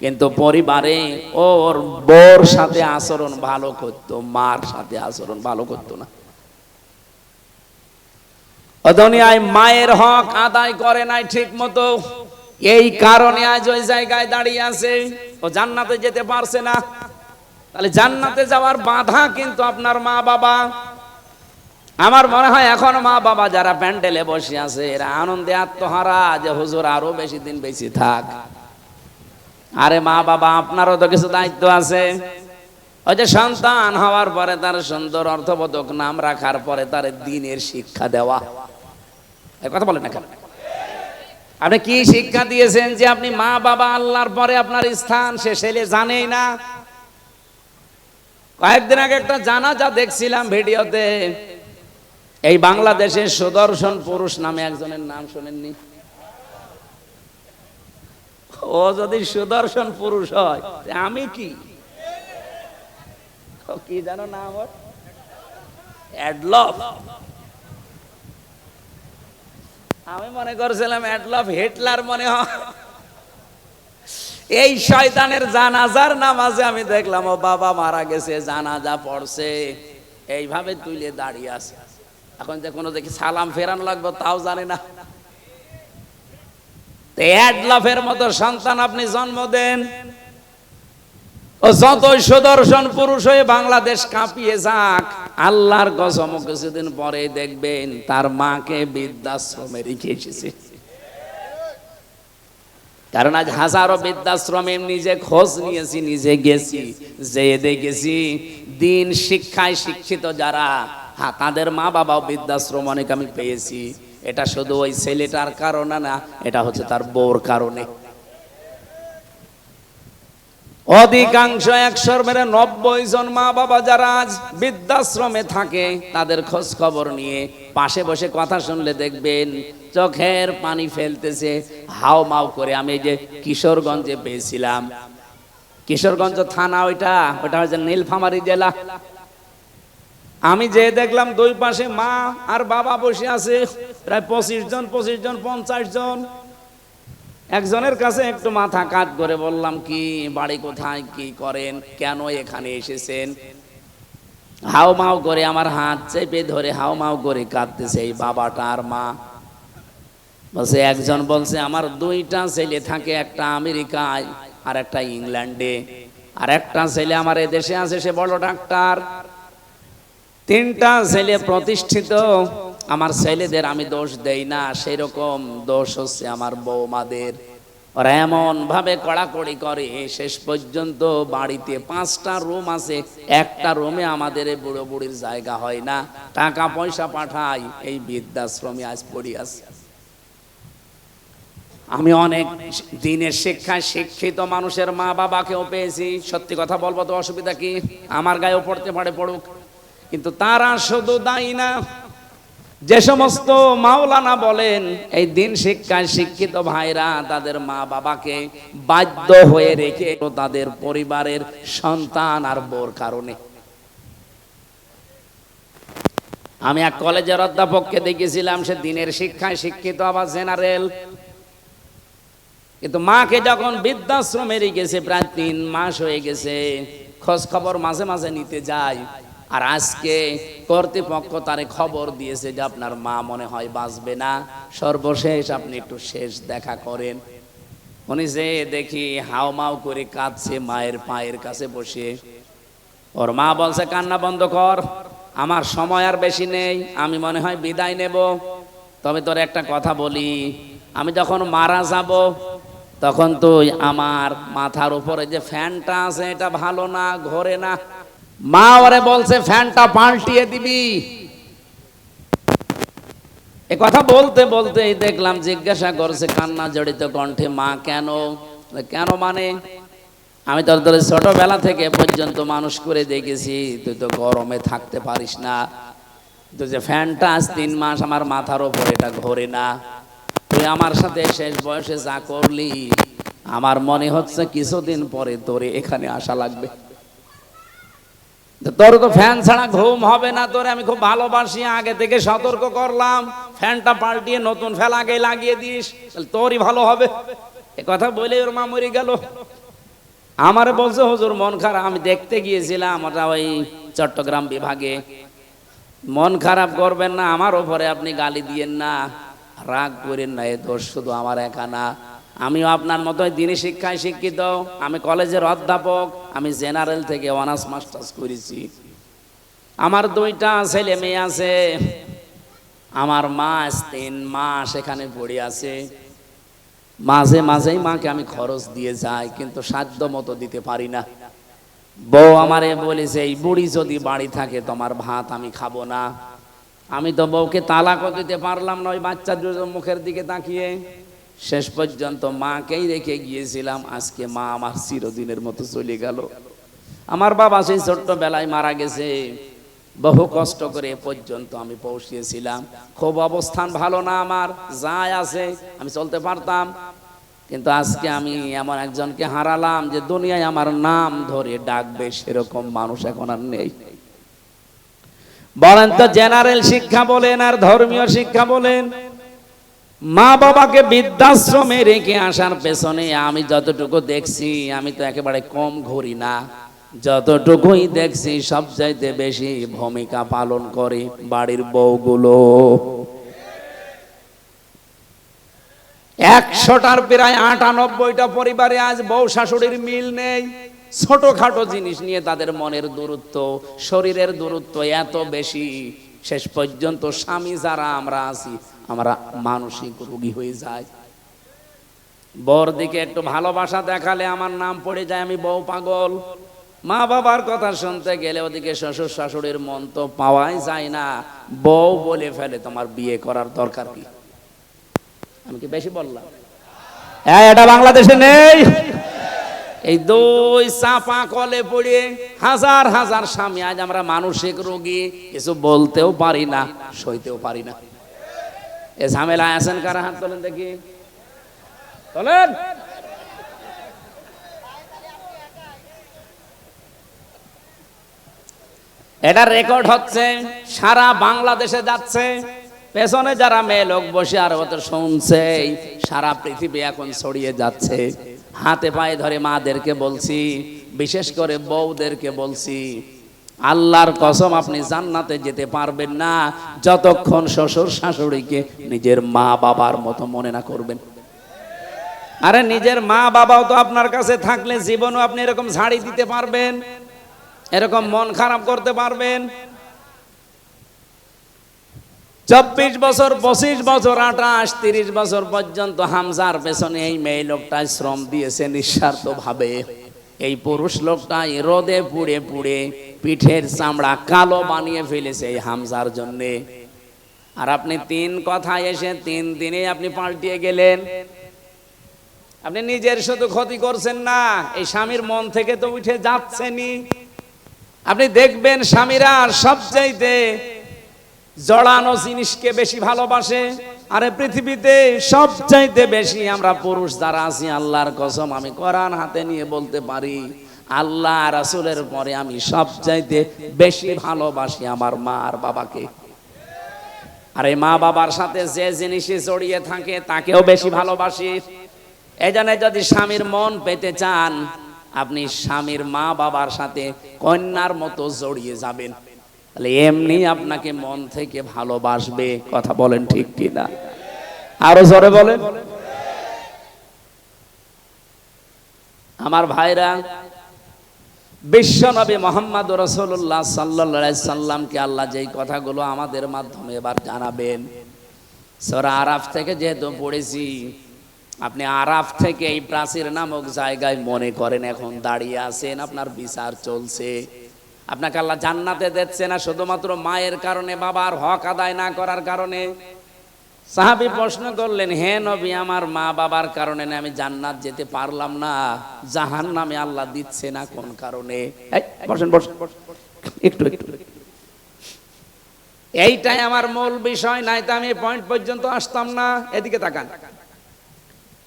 কিন্তু পরিবারে ওর বউর সাথে আচরণ ভালো করতো, মার সাথে আচরণ ভালো করতো না। ও দুনিয়ায় মায়ের হক আদায় করে নাই ঠিক মতো, এই কারণে আজ ওই জায়গায় দাঁড়িয়ে আছে। ও জান্নাতে যেতে পারছে না। তাহলে জান্নাতে যাওয়ার বাধা কিন্তু আপনার মা বাবা। আমার মনে হয় এখন মা বাবা যারা প্যান্ডেলে বসে আছে, এরা আনন্দে আত্মহারা যে হুজুর আরো বেশি দিন বেঁচে থাক। আরে মা বাবা, আপনারও তো কিছু দায়িত্ব আছে। ওই যে সন্তান হওয়ার পরে তার সুন্দর অর্থবোধক নাম রাখার পরে তার দ্বীনের শিক্ষা দেওয়া। এই কথা বলেন না কেন? আপনি কি শিক্ষা দিয়েছেন যে আপনি মা বাবা আল্লাহর পরে আপনার স্থান সে ছেলে জানেই না? কয়েকদিন আগে একটা জানাজা দেখছিলাম ভিডিওতে। এই বাংলাদেশে সুদর্শন পুরুষ নামে একজনের নাম শোনেননি? ও যদি সুদর্শন পুরুষ হয়, আমি কি কি জানো নাম? ওর অ্যাডলফ। আমি মনে করছিলাম অ্যাডলফ হিটলার মনে হয়। এই শয়তানের জানাজার নামাজে আমি দেখলাম ও বাবা মারা গেছে, জানাজা পড়ছে, এইভাবে তুলে দাঁড়িয়ে আছে। এখন যে কোনো দেখি সালাম ফেরানো লাগবে তাও জানে না। অ্যাডলফের মতো সন্তান আপনি জন্ম দেন, ও যতই সুদর্শন পুরুষ হয়ে বাংলাদেশ কাঁপিয়ে যাক, আল্লাহর কসম কিছুদিন পরে দেখবেন তার মাকে বৃদ্ধাশ্রমে রেখে এসেছে। কারণ আজ হাজারো বৃদ্ধাশ্রমে নিজে খোঁজ নিয়েছি, নিজে গেছি, যেয়ে দেখেছি দিন শিক্ষায় শিক্ষিত যারা, হ্যাঁ, তাদের মা বাবাও বৃদ্ধাশ্রম অনেক আমি পেয়েছি। এটা শুধু ওই ছেলেটার কারণে না, এটা হচ্ছে তার বউর কারণে। অধিকাংশ 100-90 জন মা বাবা যারা আজ বৃদ্ধাশ্রমে থাকে তাদের খোঁজ খবর নিয়ে পাশে বসে কথা শুনলে দেখবেন চোখের পানি ফেলতেছে, হাও মাও করে। আমি এই যে কিশোরগঞ্জে পেয়েছিলাম, কিশোরগঞ্জ থানা, ওইটা হচ্ছে নীলফামারী জেলা। আমি যে দেখলাম দুই পাশে মা আর বাবা বসে আছে, প্রায় 25 জন 50 জন। একজনের কাছে একটু মাথা কাত করে বললাম, কি বাড়ি কোথায়, কি করেন, কেন এখানে এসেছেন? হাও মাও করে আমার হাত চেপে ধরে হাও মাও করে কাঁদতেছে এই বাবাটা আর মা। বলছে, একজন বলছে আমার 2টা ছেলে থাকে, একটা আমেরিকায় আর একটা ইংল্যান্ডে, আর একটা ছেলে আমার এদেশে আছে, সে বড় ডাক্তার। 3টা ছেলে প্রতিষ্ঠিত। আমার ছেলেদের আমি দোষ দেই না, সেই রকম দোষ হচ্ছে আমার বৌমাদের। ওরা এমন ভাবে কড়াকড়ি করে, শেষ পর্যন্ত বাড়িতে 5টা রুম আছে, একটা রুমে আমাদের এই বুড়ো বুড়ির জায়গা হয় না, টাকা পয়সা পাঠাই, এই বৃদ্ধাশ্রমে আজ পড়ি আছে। আমি অনেক দিনের শিক্ষায় শিক্ষিত মানুষের মা বাবাকেও পেয়েছি। সত্যি কথা বলবো তো অসুবিধা কি? আমার গায়েও পড়তে পারে, পড়ুক, কিন্তু তারা শুধু দায়ী না। যে সমস্ত মাওলানা বলেন এই দিন শিক্ষায় শিক্ষিত ভাইরা তাদের মা বাবাকে বাধ্য হয়ে রেখে তাদের পরিবারের সন্তান আর বউর কারণে। আমি এক কলেজের অধ্যাপককে দেখেছিলাম, সে দিনের শিক্ষায় শিক্ষিত, আবার জেনারেল, কিন্তু মাকে যখন বৃদ্ধাশ্রমে রেখেছে প্রায় 3 মাস হয়ে গেছে, খোঁজ খবর মাঝে মাঝে নিতে যায়। আর আজকে কর্তৃপক্ষ তারে খবর দিয়েছে যে আপনার মা মনে হয় বাঁচবে না, সর্বশেষ আপনি একটু শেষ দেখা করেন। উনি যে দেখি হাও মাও করে কাঁদছে মায়ের পায়ের কাছে বসে। ওর মা বলছে, কান্না বন্ধ কর, আমার সময় আর বেশি নেই, আমি মনে হয় বিদায় নেব। তবে তোর একটা কথা বলি, আমি যখন মারা যাব তখন তুই আমার মাথার উপরে যে ফ্যানটা আছে এটা ভালো না, ঘোরে না। মা ওরে বলছে ফ্যানটা পাল্টিয়ে দিবি। এ কথা বলতে বলতে দেখলাম জিজ্ঞাসা করছে কান্না জড়িত কণ্ঠে, মা কেন? কেন মানে? আমি তোর তোর ছোটবেলা থেকে পর্যন্ত মানুষ করে দেখেছি, তুই তো গরমে থাকতে পারিস না, তুই যে ফ্যানটা আজ 3 মাস আমার মাথার উপরে এটা ঘোরে না, তুই আমার সাথে শেষ বয়সে যা করলি, আমার মনে হচ্ছে কিছুদিন পরে তোরে এখানে আসা লাগবে। তোর তো ফ্যান ছাড়া ঘুম হবে না, তোরে আমি খুব ভালোবাসি, আগে থেকে সতর্ক করলাম, ফ্যানটা পাল্টিয়ে নতুন ফ্যান আগে লাগিয়ে দিস, তোরই ভালো হবে। এ কথা বলে ওর মা মরে গেল। আমারে বলছে, হুজুর মন খারাপ। আমি দেখতে গিয়েছিলাম, ওটা ওই চট্টগ্রাম বিভাগে। মন খারাপ করবেন না, আমার উপরে আপনি গালি দিয়েন না, রাগ করেন না, এ দোষ শুধু আমার একা না, আমিও আপনার মতোই দিনই শিক্ষায় শিক্ষিত, আমি কলেজের অধ্যাপক, আমি জেনারেল থেকে অনার্স মাস্টার্স করেছি, আমার 2টা ছেলে মেয়ে আছে, আমার মা 3 মাস এখানে পড়ে আছে। মাঝে মাঝেই মাকে আমি খরচ দিয়ে যাই, কিন্তু সাধ্য মতো দিতে পারি না। বউ আমারে বলেছে, এই বুড়ি যদি বাড়ি থাকে তোমার ভাত আমি খাবো না। আমি তো বউকে তালাকও দিতে পারলাম না ওই বাচ্চা দুটোর মুখের দিকে তাকিয়ে। শেষ পর্যন্ত মাকেই রেখে গিয়েছিলাম। আজকে মা আমার চিরদিনের মতো চলে গেল। আমার বাবা সেই ছোট্টবেলায় মারা গেছে, বহু কষ্ট করে এ পর্যন্ত আমি পৌঁছিয়েছিলাম। খুব অবস্থান ভালো না আমার, যাই আছে আমি চলতে পারতাম, কিন্তু আজকে আমি এমন একজনকে হারালাম যে দুনিয়ায় আমার নাম ধরে ডাকবে সেরকম মানুষ এখন আর নেই। বলেন তো, জেনারেল শিক্ষা বলেন আর ধর্মীয় শিক্ষা বলেন, মা বাবাকে বৃদ্ধাশ্রমে রেখে আসার পেছনে আমি যতটুকু দেখছি, আমি তো একেবারে কম ঘুরি না, যতটুকুই দেখছি সবচাইতে বেশি ভূমিকা পালন করে বাড়ির বউগুলো। 100টার প্রায় 98টা পরিবারে আজ বউ শাশুড়ির মিল নেই। ছোটখাটো জিনিস নিয়ে তাদের মনের দূরত্ব, শরীরের দূরত্ব এত বেশি, শেষ পর্যন্ত স্বামী যারা আমরা আছি আমরা মানসিক রোগী হয়ে যাই। বউর দিকে একটু ভালোবাসা দেখালে আমার নাম পড়ে যায়, আমি বউ পাগল। মা বাবার কথা শুনতে গেলে ওদিকে শ্বশুর শাশুড়ির মন তো পাওয়াই যায় না, বউ বলে ফেলে তোমার বিয়ে করার দরকার কি। আমি কি বেশি বললাম? হ্যাঁ, এটা বাংলাদেশে নেই, এই দুই চাপা কলে পড়ে হাজার হাজার স্বামী, আজ আমরা মানসিক রোগী, কিছু বলতেও পারি না, সইতেও পারি না। এ ঝামেলায় আছেন কারা? হাত তোলেন দেখি, তোলেন। এটা রেকর্ড হচ্ছে, সারা বাংলাদেশে যাচ্ছে, পেছনে যারা মেয়ে লোক বসে আর তো শুনছে, সারা পৃথিবী এখন ছড়িয়ে যাচ্ছে। হাতে পায়ে ধরে মাদেরকে বলছি, বিশেষ করে বউদেরকে বলছি, আল্লাহর কসম আপনি জান্নাতে যেতে পারবেন না যতক্ষণ শ্বশুর শাশুড়িকে নিজের মা বাবার মতো মনে না করবেন। আরে নিজের মা বাবাও তো আপনার কাছে থাকলে জীবনও আপনি এরকম ঝাড়ি দিতে পারবেন, এরকম মন খারাপ করতে পারবেন। 24 বছর, 25 বছর, 28, 30 বছর পর্যন্ত হামজার পেছনে এই মেয়ে লোকটা শ্রম দিয়েছে নিঃস্বার্থ ভাবে। এই পুরুষ লোকটা রোদে পুড়ে পুড়ে পিঠের চামড়া কালো বানিয়ে ফেলেছে এই হামজার জন্য। আর আপনি 3 কথায় এসে 3 দিনে আপনি পাল্টিয়ে গেলেন। আপনি নিজের শুধু ক্ষতি করছেন না, এই স্বামীর মন থেকে তো উঠে যাচ্ছেনই। আপনি দেখবেন স্বামীরা সবচাইতে জড়ানো জিনিসকে বেশি ভালোবাসে। আরে পৃথিবীতে সবচাইতে বেশি আমরা পুরুষ যারা আছি, আল্লাহর কসম আমি কোরআন হাতে নিয়ে বলতে পারি, আল্লাহ রাসূলের পরে আমি সবচাইতে বেশি ভালোবাসি আমার মা আর বাবাকে। আর এই মা বাবার সাথে যে জিনিসে জড়িয়ে থাকে তাকেও বেশি ভালোবাসি। এই জন্য যদি স্বামীর মন পেতে চান, আপনি স্বামীর মা বাবার সাথে কন্যার মতো জড়িয়ে যাবেন, তাহলে এমনি আপনাকে মন থেকে ভালোবাসবে। কথা বলেন ঠিক কি না? আরো জোরে বলেন। আমার ভাইরা, বিশ্ব নবী মুহাম্মদ রাসূলুল্লাহ সাল্লাল্লাহু আলাইহি সাল্লামকে আল্লাহ যেই কথাগুলো আমাদের মাধ্যমে এবার জানাবেন, সূরা আরাফ থেকে যেহেতু পড়েছি, আপনি আরাফ থেকে এই প্রাচীর নামক জায়গায় মনে করেন এখন দাঁড়িয়ে আছেন, আপনার বিচার চলছে। আপনাকে আল্লাহ জান্নাতে দিচ্ছে না শুধুমাত্র মায়ের কারণে, বাবার হক আদায় না করার কারণে। সাহাবী প্রশ্ন করলেন, হে নবী, আমার মা বাবার কারণে না আমি জান্নাত যেতে পারলাম না, জাহান্নামে আল্লাহ দিচ্ছে না কোন কারণে? বসেন বসেন, একটু একটু, এইটাই আমার মূল বিষয়, নাই তো আমি পয়েন্ট পর্যন্ত আসতাম না। এদিকে তাকান।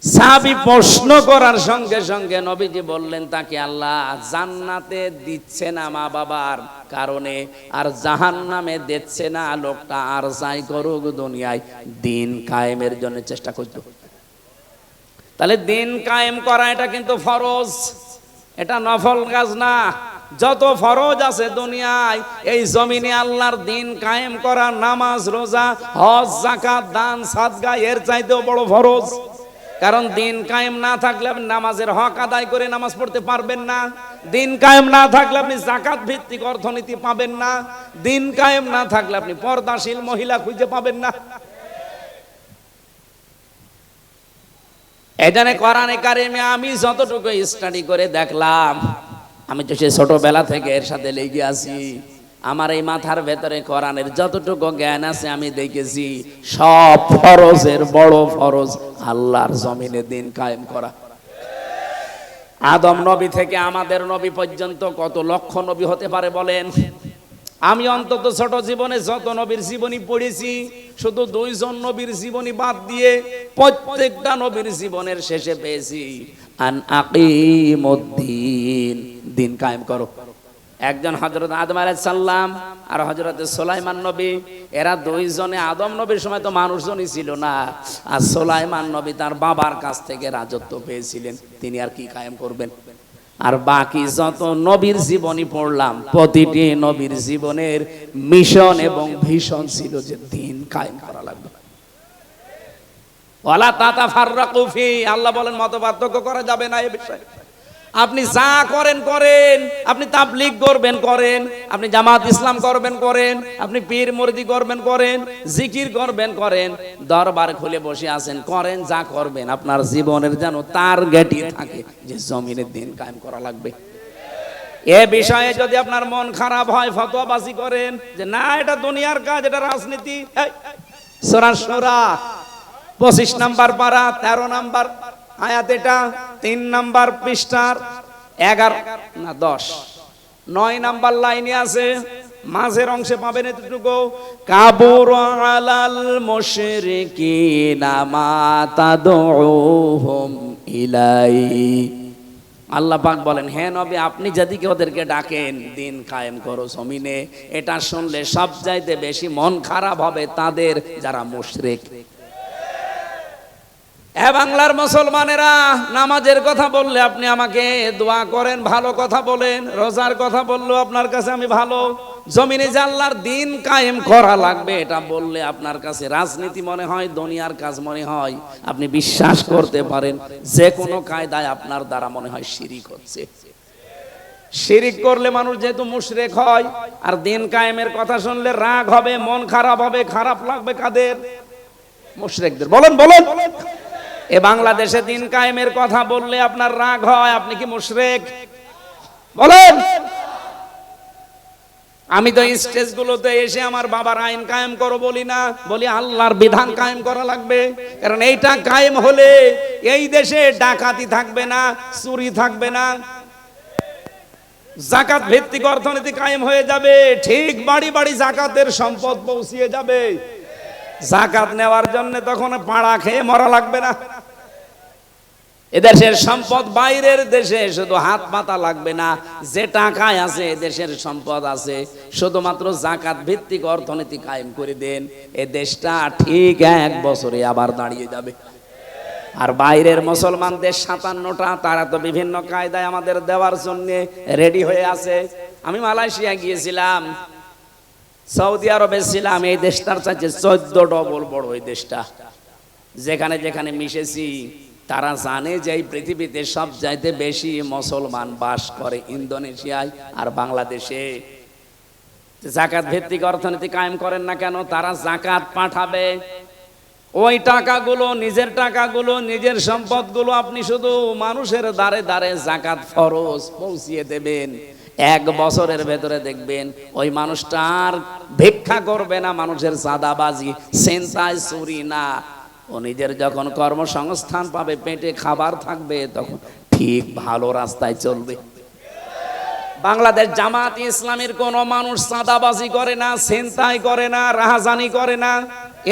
সাহাবী প্রশ্ন করার সঙ্গে সঙ্গে নবীজি বললেন তাকে আল্লাহ জান্নাতে দিচ্ছে না মা বাবার কারণে, আর জাহান্নামে দিচ্ছে না, লোকটা আর যাই করুক দুনিয়ায় দিন কায়েমের জন্য চেষ্টা করত। তাহলে দিন কায়েম করা এটা কিন্তু ফরজ, এটা নফল কাজ না। যত ফরজ আছে দুনিয়ায়, এই জমিনে আল্লাহর দিন কায়েম করা, নামাজ, রোজা, হজ, যাকাত, দান, সাদকা এর চাইতেও বড় ফরজ। কারণ দিন কায়েম না থাকলে আপনি নামাজের হক আদায় করে নামাজ পড়তে পারবেন না। দিন কায়েম না থাকলে আপনি যাকাত ভিত্তিক অর্থনীতি পাবেন না। দিন কায়েম না থাকলে আপনি পর্দাশীল মহিলা খুঁজে পাবেন না। এখানে কোরআনে কারিমে আমি যতটুকু স্টাডি করে দেখলাম, আমি তো সে ছোটবেলা থেকে এর সাথে লেগে আছি, আমার এই মাথার ভেতরে কোরআনের যতটুকু জ্ঞান আছে আমি দেখেছি সব ফরজের বড় ফরজ আল্লাহর জমিনে দিন কায়েম করা। আদম নবী থেকে আমাদের নবী পর্যন্ত কত লক্ষ নবী হতে পারে বলেন? আমি অন্তত ছোট জীবনে যত নবীর জীবনী পড়েছি, শুধু 2 জন নবীর জীবনী বাদ দিয়ে প্রত্যেকটা নবীর জীবনের শেষে পেয়েছি আন আকিমুদ্দিন, দিন কায়েম করো। একজন হযরত আদম আলাইহিস সালাম আর হযরত সুলাইমান নবী, এরা 2 জনে, আদম নবীর সময় তো মানুষজনই ছিল না, আর সুলাইমান নবী তার বাবার কাছ থেকে রাজত্ব পেয়েছিলেন, তিনি আর কি কায়েম করবেন? আর বাকি যত নবীর জীবনী পড়লাম, প্রতিটি নবীর জীবনের মিশন এবং ভিশন ছিল যে দিন কায়েম করা লাগবে। ওয়ালা তাতাফাররাকু ফি, আল্লাহ বলেন মতপার্থক্য করা যাবে না এই বিষয়ে। আপনি যা করেন করেন, আপনি তাবলীগ করবেন করেন, আপনি জামাত ইসলাম করবেন করেন, আপনি পীর মুরিদি করবেন করেন, জিকির করবেন করেন, দরবার খুলে বসে আছেন করেন, যা করবেন আপনার জীবনের যেন টার্গেটই থাকে যে জমিনের দিন কায়েম করা লাগবে। এ বিষয়ে যদি আপনার মন খারাপ হয়, ফতোয়াবাজি করেন যে না এটা দুনিয়ার কাজ, এটা রাজনীতি, সূরা শুরা 25 নাম্বার পারা 13 নাম্বার আয়াত, এটা 3 নাম্বার পৃষ্ঠার 11 না 10, 9 নাম্বার লাইনে আছে, মাঝের অংশে পাবেন এতটুকু, কাবুরা আলাল মুশরিকিনা মা তাদউহুম ইলাই। আল্লাহ পাক বলেন, হে নবী, আপনি যেদিকে ওদেরকে ডাকেন দিন কায়েম করো জমিনে, এটা শুনলে সব চাইতে বেশি মন খারাপ হবে তাদের যারা মুশরিক। এ বাংলার মুসলমানেরা, নামাজের কথা বললে আপনি আমাকে দোয়া করেন, ভালো কথা বলেন, রোজার কথা বললেও আপনার কাছে আমি ভালো, জমিনে যে আল্লাহর দিন কায়েম করা লাগবে এটা বললে আপনার কাছে রাজনীতি মনে হয়, দুনিয়ার কাজ মনে হয়। আপনি বিশ্বাস করতে পারেন যে কোনো কায়দায় আপনার দ্বারা মনে হয় শিরিক হচ্ছে। শিরিক করলে মানুষ যেহেতু মুশরিক হয়, আর দিন কায়েমের কথা শুনলে রাগ হবে, মন খারাপ হবে, খারাপ লাগবে কাদের? মুশরিকদের। বলেন বলেন, এ বাংলাদেশে দিন কায়েমের কথা বললে আপনার রাগ হয়, আপনি কি মুশরিক? বলেন। আমি তো স্টেজগুলোতে এসে আমার বাবার আইন কায়েম করো বলি না, বলি আল্লাহর বিধান কায়েম করা লাগবে। কারণ এইটা কায়েম হলে এই দেশে ডাকাতি থাকবে না, চুরি থাকবে না, যাকাত ভিত্তিক অর্থনীতি কায়েম হয়ে যাবে, ঠিক বাড়ি বাড়ি যাকাতের সম্পদ পৌঁছিয়ে যাবে। যাকাত নেওয়ার জন্য তখন পাড়া খেয়ে মরা লাগবে না। এদেশের সম্পদ বাইরের দেশে শুধু হাত পাতা লাগবে না, যে টাকায় আছে এদেশের সম্পদ আছে, শুধুমাত্র যাকাত ভিত্তিক অর্থনীতি কায়েম করে দেন, এ দেশটা ঠিক 1 বছরে আবার দাঁড়িয়ে যাবে। আর বাইরের মুসলমান দেশ 57টা, তারা তো বিভিন্ন কায়দায় আমাদের দেওয়ার জন্য রেডি হয়ে আছে। আমি মালয়েশিয়া গিয়েছিলাম, সৌদি আরবে ছিলাম, এই দেশটার চাইতে 14 ডবল বড় এই দেশটা। যেখানে যেখানে মিশেছি তারা জানে যে এই পৃথিবীতে সব চাইতে বেশি মুসলমান বাস করে ইন্দোনেশিয়ায় আর বাংলাদেশে। যাকাত ভিত্তিক অর্থনীতি কায়েম করেন না কেন? তারা যাকাত পাঠাবে, ওই টাকাগুলো, নিজের টাকাগুলো, নিজের সম্পদগুলো আপনি শুধু মানুষের দ্বারে দ্বারে যাকাত ফরজ পৌঁছিয়ে দেবেন। 1 বছরের ভেতরে দেখবেন ওই মানুষটা আর ভিক্ষা করবে না, মানুষের চাঁদাবাজি, ছিনতাই, চুরি না। ও নিজের যখন কর্মসংস্থান পাবে, পেটে খাবার থাকবে, তখন ঠিক ভালো রাস্তায় চলবে। বাংলাদেশ জামাত ইসলামের কোন মানুষ চাঁদাবাজি করে না, ছিনতাই করে না, রাহাজানি করে না।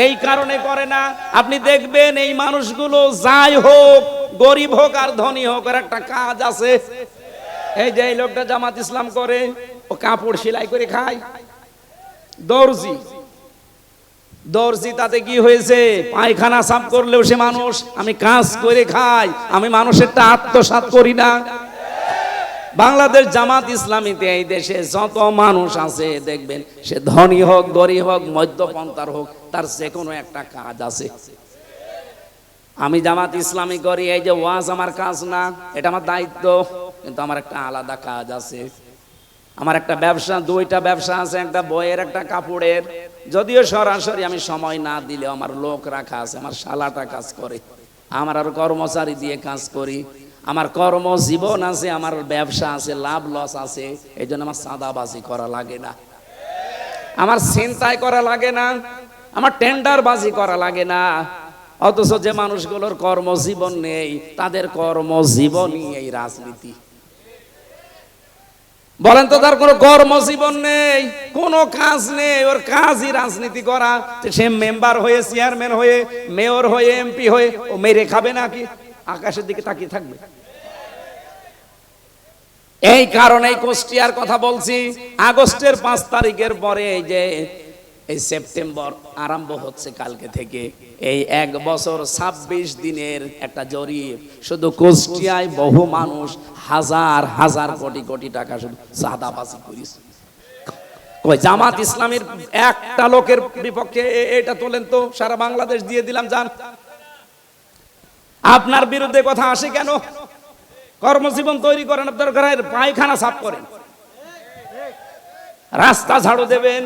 এই কারণে করে না, আপনি দেখবেন এই মানুষগুলো যাই হোক, গরিব হোক আর ধনী হোক, এর একটা কাজ আছে। এই যে এই লোকটা জামাত ইসলাম করে, ও কাপড় সেলাই করে খায়, দর্জি। দর্জি তাতে কি হয়েছে? পায়খানা সাফ করলেও সে মানুষ। আমি কাজ করে খাই, আমি মানুষেরটা আত্মসাৎ করি না। বাংলাদেশ জামাত ইসলামীতে এই দেশে যত মানুষ আছে দেখবেন, সে ধনী হোক, গরিব হোক, মধ্যপন্থার হোক, তার যে কোনো একটা কাজ আছে। আমি জামাত ইসলামী করি, এই যে ওয়াজ আমার কাজ না, এটা আমার দায়িত্ব, কিন্তু আমার একটা আলাদা কাজ আছে। আমার একটা ব্যবসা, 2টা ব্যবসা আছে, একটা বইয়ের, একটা কাপড়ের। যদিও সরাসরি আমি সময় না দিলেও আমার লোক রাখা আছে, আমার শালাটা কাজ করে, আমার আর কর্মচারী দিয়ে কাজ করি। আমার কর্মজীবন আছে, আমার ব্যবসা আছে, লাভ লস আছে। এই জন্য আমার চাঁদাবাজি করা লাগে না, আমার ছিনতাই করা লাগে না, আমার টেন্ডারবাজি করা লাগে না। অথচ যে মানুষগুলোর কর্মজীবন নেই, তাদের কর্মজীবনই এই রাজনীতি। বলেন তো, তার কোনো কর্মজীবন নেই, কোনো কাজ নেই, ওর কাজই রাজনীতি করা। সে মেম্বার হয়ে, চেয়ারম্যান হয়ে, মেয়র হয়ে, এমপি হয়ে ও মেরে খাবে নাকি? আকাশের দিকে তাকিয়ে থাকবে? এই কারণেই কুষ্টিয়ার কথা বলছি। আগস্টের 5 তারিখের পরে এই যে এই সেপ্টেম্বর আরম্ভ হচ্ছে কালকে থেকে, এই 1 বছর 26 দিনের একটা জরিপ, শুধু কুষ্টিয়ায় বহু মানুষ হাজার হাজার কোটি কোটি টাকা শুধু চাঁদাবাজি করেছে। কই জামাত ইসলামের একটা লোকের বিপক্ষে এটা তোলেন তো, সারা বাংলাদেশ দিয়ে দিলাম যান। আপনার বিরুদ্ধে কথা আসে কেন? কর্মজীবন তৈরি করেন, দরকার হয় পায়খানা সাফ করেন, রাস্তা ঝাড়ু দেবেন,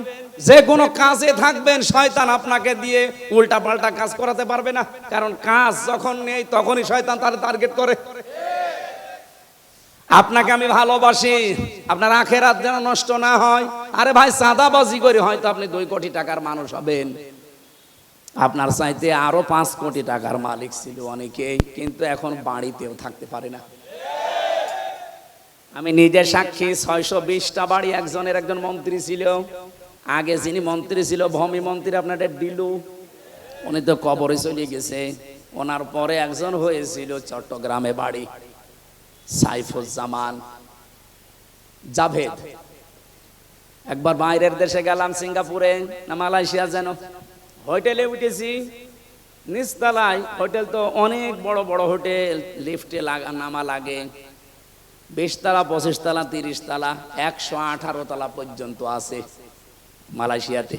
যে কোনো কাজে থাকবেন। শয়তান আপনাকে দিয়ে উল্টা পাল্টা কাজ করাতে পারবে না, কারণ কাজ যখন নেই তখনই শয়তান তার টার্গেট করে। আপনাকে আমি ভালোবাসি, আপনার আখেরাত যেন নষ্ট না হয়। আরে ভাই, চাঁদাবাজি করে হয়তো আপনি 2 কোটি টাকার মানুষ হবেন, আপনার চাইতে আরো 5 কোটি টাকার মালিক ছিল অনেকেই, কিন্তু এখন বাড়িতেও থাকতে পারে না। আমি নিজে সাক্ষী, 620টা বাড়ি একজন মন্ত্রী ছিল। আগে যিনি মন্ত্রী ছিল ভূমি মন্ত্রী আপনাদের ডিলু, উনি তো কবরে চলে গেছে। ওনার পরে একজন হয়েছিল চট্টগ্রামে বাড়ি, সাইফুজ্জামান জাভেদ। একবার বাইরের দেশে গেলাম, সিঙ্গাপুরে না মালয়েশিয়া যেন, হোটেলে উঠেছি নিচতলায়। হোটেল তো অনেক বড় বড় হোটেল, লিফটে নামা লাগে। 20 তলা, 25 তলা, 30 তলা, 118 তলা পর্যন্ত আছে মালয়েশিয়াতে।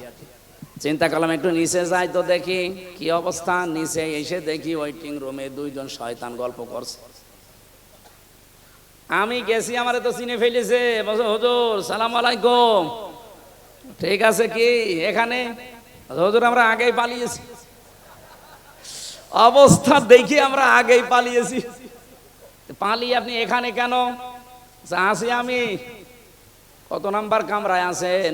চিন্তা করলাম একটু নিচে যাই তো দেখি কি অবস্থা। নিচে এসে দেখি ওয়েটিং রুমে 2 জন শয়তান গল্প করছে। আমি গেছি, আমারে তো চিনে ফেলেছে। বলছে হুজুর সালাম আলাইকুম। ঠিক আছে, কি এখানে? হুজুর আমরা আগেই পালিয়েছি। অবস্থা দেখি আমরা আগেই পালিয়েছি। পালিয়ে আপনি এখানে কেন? আসি আমি। কত নাম্বার কামরায় আছেন?